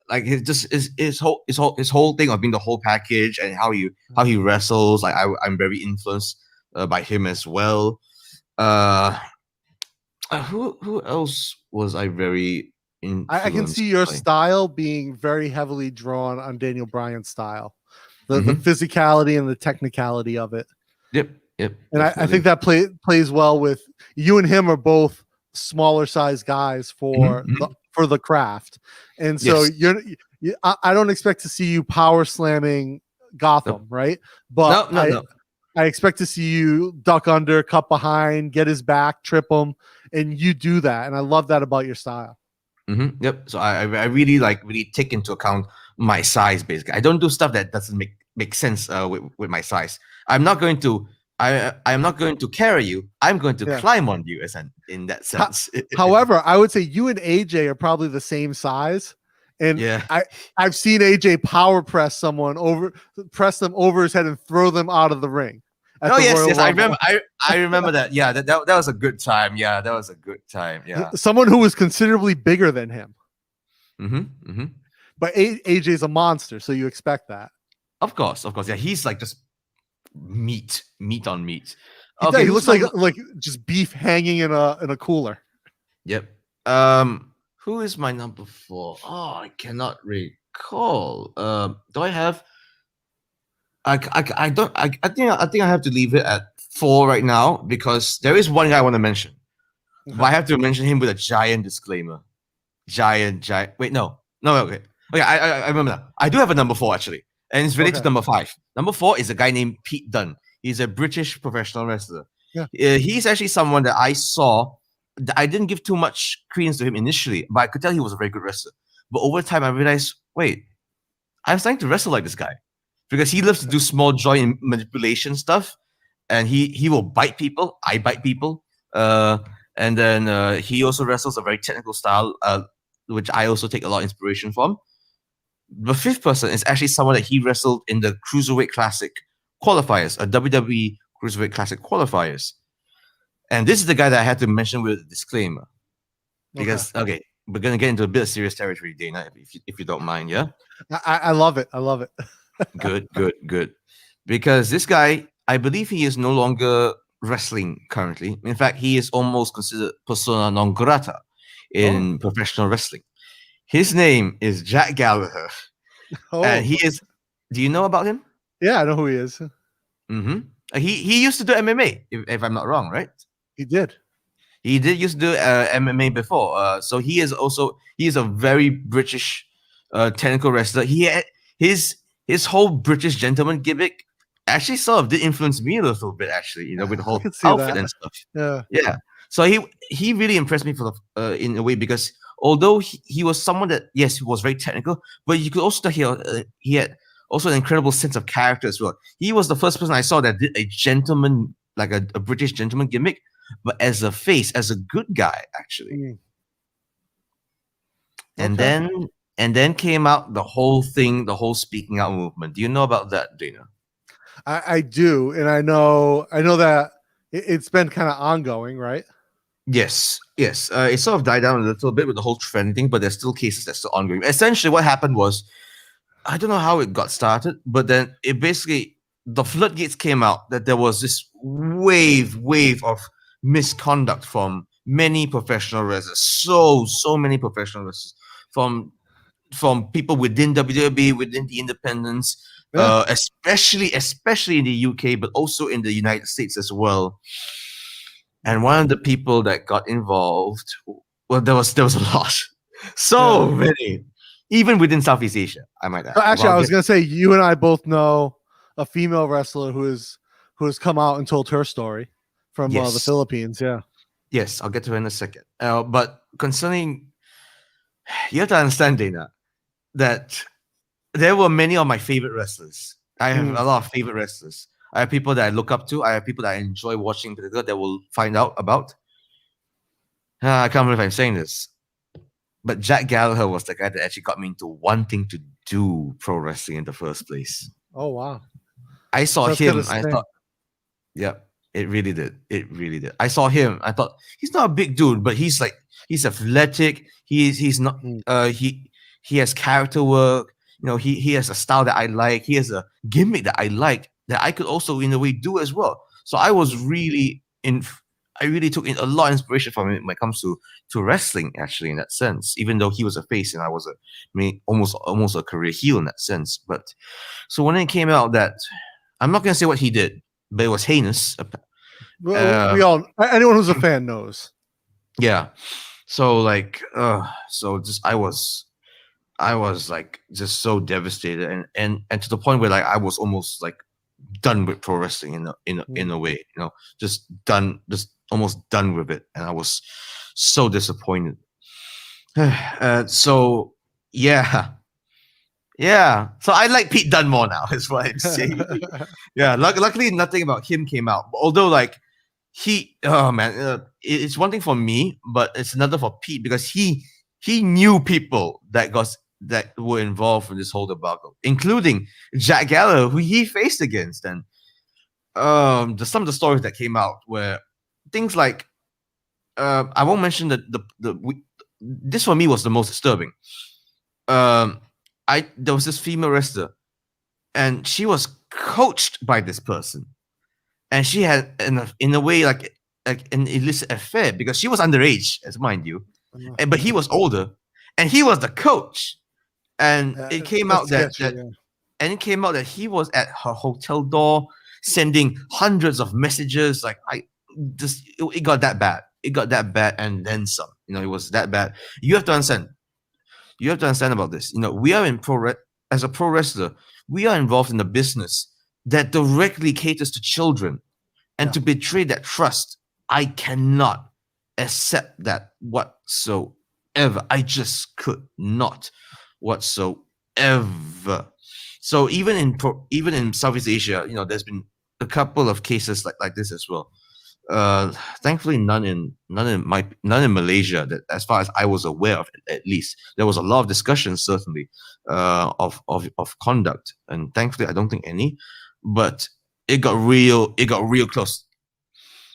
like his whole thing of being the whole package and how he wrestles. Like I'm very influenced by him as well. Who else was I very I can see your style being very heavily drawn on Daniel Bryan's style, the physicality and the technicality of it. Yep. And I think that plays well with you and him are both smaller size guys for the craft, and so I don't expect to see you power slamming Gotham, right? But no. I expect to see you duck under, cut behind, get his back, trip him, and you do that, and I love that about your style. Yep. So I really take into account my size. Basically, I don't do stuff that doesn't make sense with my size. I'm not going to carry you. I'm going to climb on you, in that sense. However, I would say you and AJ are probably the same size. And I've seen AJ power press them over his head and throw them out of the ring. Oh yes, I remember that. Yeah, that was a good time. Yeah, that was a good time. Yeah, someone who was considerably bigger than him. But AJ's a monster, so you expect that. Of course. Yeah, he's like just meat on meat. Okay, he looks like just beef hanging in a cooler. Yep. Who is my number 4? Oh, I cannot recall. Do I have? I don't. I think I have to leave it at 4 right now because there is one guy I want to mention, but I have to mention him with a giant disclaimer. Giant. Wait, no. Okay. I remember that. I do have a number 4 actually, and it's related to number 5. Number 4 is a guy named Pete Dunn. He's a British professional wrestler. Yeah. He's actually someone that I saw. I didn't give too much credence to him initially, but I could tell he was a very good wrestler. But over time, I realized, wait, I'm starting to wrestle like this guy because he loves to do small joint manipulation stuff, and he will bite people. I bite people, and then he also wrestles a very technical style, which I also take a lot of inspiration from. The 5th person is actually someone that he wrestled in the Cruiserweight Classic qualifiers, a WWE Cruiserweight Classic qualifiers. And this is the guy that I had to mention with a disclaimer. Because, okay, we're going to get into a bit of serious territory, Dana, if you don't mind, yeah? I love it. Good. Because this guy, I believe he is no longer wrestling currently. In fact, he is almost considered persona non grata in professional wrestling. His name is Jack Gallagher, and he is. Do you know about him? Yeah, I know who he is. Mm-hmm. He used to do MMA, if I'm not wrong, right? He did. He did used to do MMA before. So he is a very British technical wrestler. He had his whole British gentleman gimmick actually sort of did influence me a little bit, actually, with the whole outfit and stuff. Yeah. So he really impressed me in a way, because although he was someone that, yes, he was very technical, but you could also tell he had also an incredible sense of character as well. He was the first person I saw that did a gentleman, like a British gentleman gimmick, but as a face, as a good guy, actually. And then came out the whole thing, the whole speaking out movement. Do you know about that, Dana? I do, and I know that it's been kind of ongoing, right? Yes. It sort of died down a little bit with the whole trend thing, but there's still cases that's still ongoing. Essentially, what happened was, I don't know how it got started, but then it basically, the floodgates came out that there was this wave of misconduct from many professional wrestlers. So many professional wrestlers, from people within WWE, within the independents, especially in the UK, but also in the United States as well. And one of the people that got involved, well, there was a lot, so many, even within Southeast Asia, I might add. Actually, I was gonna say, you and I both know a female wrestler who has come out and told her story from the Philippines. Yeah. Yes, I'll get to her in a second. But concerning, you have to understand, Dana, that there were many of my favorite wrestlers. I have a lot of favorite wrestlers. I have people that I look up to. I have people that I enjoy watching, particular, that will find out about. I can't believe I'm saying this, but Jack Gallagher was the guy that actually got me into wanting to do pro wrestling in the first place. Oh, wow. I saw him. I thought, yeah, it really did. It really did. I saw him. I thought, he's not a big dude, but he's athletic. He's not. He has character work. He has a style that I like. He has a gimmick that I like, that I could also in a way do as well. So I was really I really took in a lot of inspiration from him when it comes to wrestling, actually, in that sense. Even though he was a face and I was almost a career heel in that sense. But so when it came out that, I'm not gonna say what he did, but it was heinous. Well, anyone who's a fan knows. Yeah. So like, I was like just so devastated, and to the point where like I was almost like done with pro wrestling in a way, just almost done with it, and I was so disappointed. So yeah. So I like Pete Dunne more now, is what I'm saying. Yeah, luckily nothing about him came out. Although like it's one thing for me, but it's another for Pete, because he knew people that were involved in this whole debacle, including Jack Gallagher, who he faced against, and some of the stories that came out were things like, I won't mention this for me was the most disturbing. There was this female wrestler, and she was coached by this person, and she had in a way like an illicit affair, because she was underage, as mind you, but he was older, and he was the coach. And it came out that he was at her hotel door sending hundreds of messages. Like it got that bad. It got that bad, and then some. It was that bad. You have to understand. You have to understand about this. We are as a pro wrestler, we are involved in a business that directly caters to children, and to betray that trust, I cannot accept that whatsoever. I just could not whatsoever. So even in Southeast Asia, there's been a couple of cases like this as well. Thankfully, none in Malaysia, that as far as I was aware of, at least. There was a lot of discussion, certainly, of conduct, and thankfully I don't think any, but it got real close.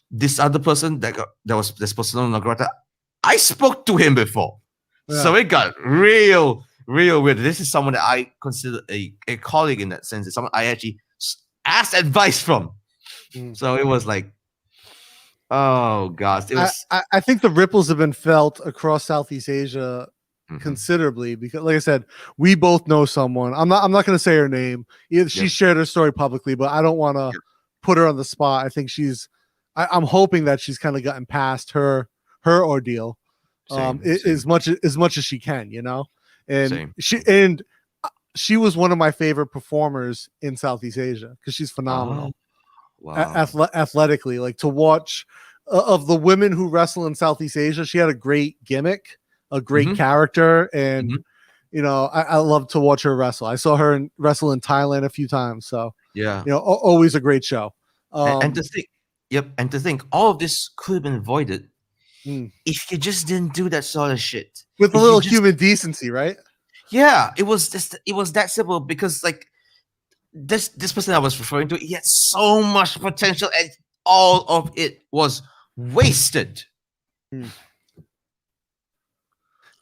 This other person that was this persona non grata, I spoke to him before, so it got real weird. This is someone that I consider a colleague in that sense. It's someone I actually asked advice from. Mm. So it was like, oh gosh, it was. I think the ripples have been felt across Southeast Asia Mhm. considerably because, like I said, we both know someone. I'm not going to say her name. She shared her story publicly, but I don't want to put her on the spot. I think I'm hoping that she's kind of gotten past her ordeal, Same. as much as she can, you know. And Same. she was one of my favorite performers in Southeast Asia because she's phenomenal. Wow. Athletically, like to watch of the women who wrestle in Southeast Asia, she had a great gimmick, a great character, and you know, I love to watch her wrestle. I saw her wrestle in Thailand a few times, so Yeah, you know, always a great show. and to think, and to think, all of this could have been avoided if you just didn't do that sort of shit. With a If little you just, human decency, right? yeah, it was that simple because like this person I was referring to, he had so much potential and all of it was wasted.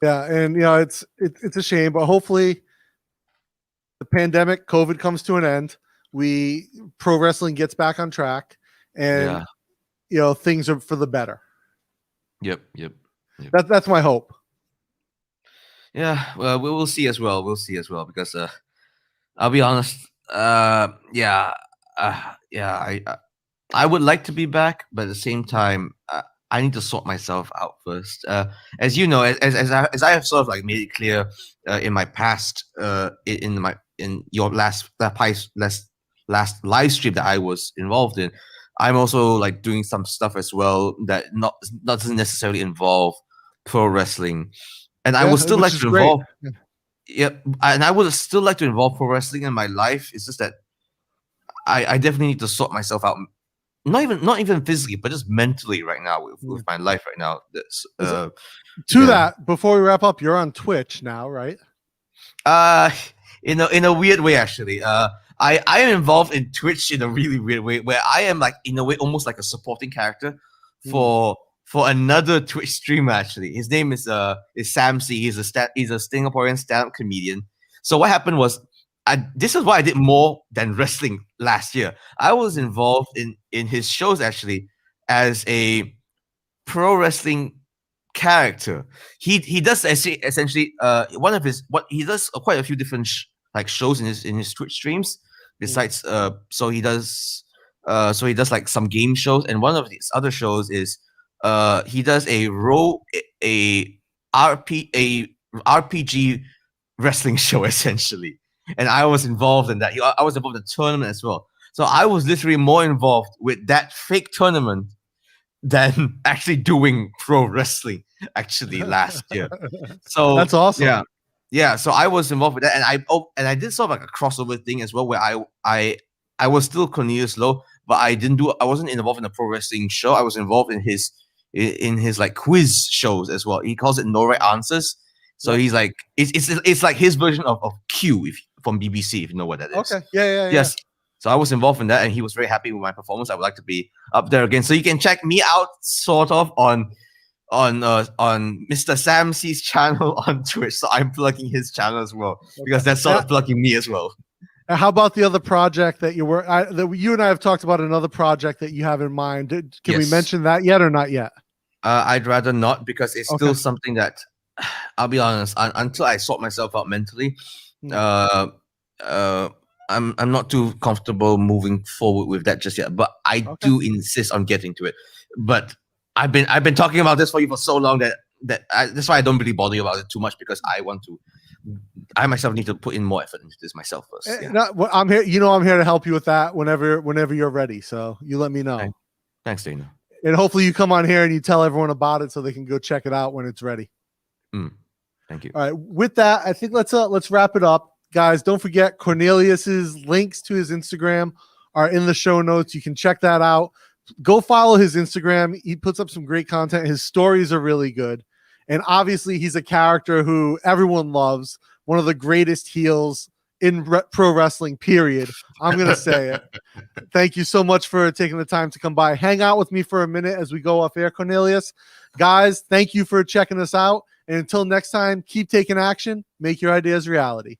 Yeah, and you know, it's a shame, but hopefully the pandemic, COVID comes to an end. Pro wrestling gets back on track, and you know, things are for the better. Yep. That's my hope. Yeah, well, we will see as well. We'll see as well because I'll be honest. I would like to be back, but at the same time, I need to sort myself out first. As you know, as I have sort of like made it clear in my past, in your last live stream that I was involved in, I'm also like doing some stuff as well that doesn't necessarily involve pro wrestling, and I would still like to involve. Yep, and I would still like to involve pro wrestling in my life. It's just that I definitely need to sort myself out. Not even physically, but just mentally right now with my life right now. That before we wrap up, you're on Twitch now, right? In a weird way, actually. I am involved in Twitch in a really weird way, where I am like in a way almost like a supporting character for another Twitch streamer. Actually, his name is Sam C. He's a Singaporean stand-up comedian. So what happened was, this is why I did more than wrestling last year. I was involved in his shows actually as a pro wrestling character. He does essentially he does quite a few different shows in his Twitch streams. Besides, so he does like some game shows, and one of these other shows is he does a RPG wrestling show essentially. And I was involved in that. I was involved in the tournament as well. So I was literally more involved with that fake tournament than actually doing pro wrestling actually last year. So that's awesome. Yeah. So I was involved with that, and I did sort of like a crossover thing as well, where I was still Cornelius Low, but I wasn't involved in a pro wrestling show. I was involved in his like quiz shows as well. He calls it No Right Answers. So he's like, it's like his version of Q from BBC, if you know what that is. Okay. Yeah. Yes. So I was involved in that, and he was very happy with my performance. I would like to be up there again. So you can check me out sort of on Mr. Sam C's channel on Twitch. So I'm plugging his channel as well, because that's sort of plugging me as well. How about the other project that you and I have talked about, another project that you have in mind? Can we mention that yet or not yet? I'd rather not, because it's still something that, I'll be honest, until I sort myself out mentally, I'm not too comfortable moving forward with that just yet. But I do insist on getting to it. But I've been talking about this for you for so long that that's why I don't really bother about it too much, because I myself need to put in more effort into this myself first. I'm here. You know, I'm here to help you with that whenever you're ready. So you let me know. Thanks, Dana. And hopefully you come on here and you tell everyone about it so they can go check it out when it's ready. Thank you. All right. With that, I think let's wrap it up, guys. Don't forget, Cornelius's links to his Instagram are in the show notes. You can check that out. Go follow his Instagram. He puts up some great content. His stories are really good. And obviously, he's a character who everyone loves. One of the greatest heels in pro wrestling, period. I'm going to say it. Thank you so much for taking the time to come by. Hang out with me for a minute as we go off air, Cornelius. Guys, thank you for checking us out. And until next time, keep taking action. Make your ideas reality.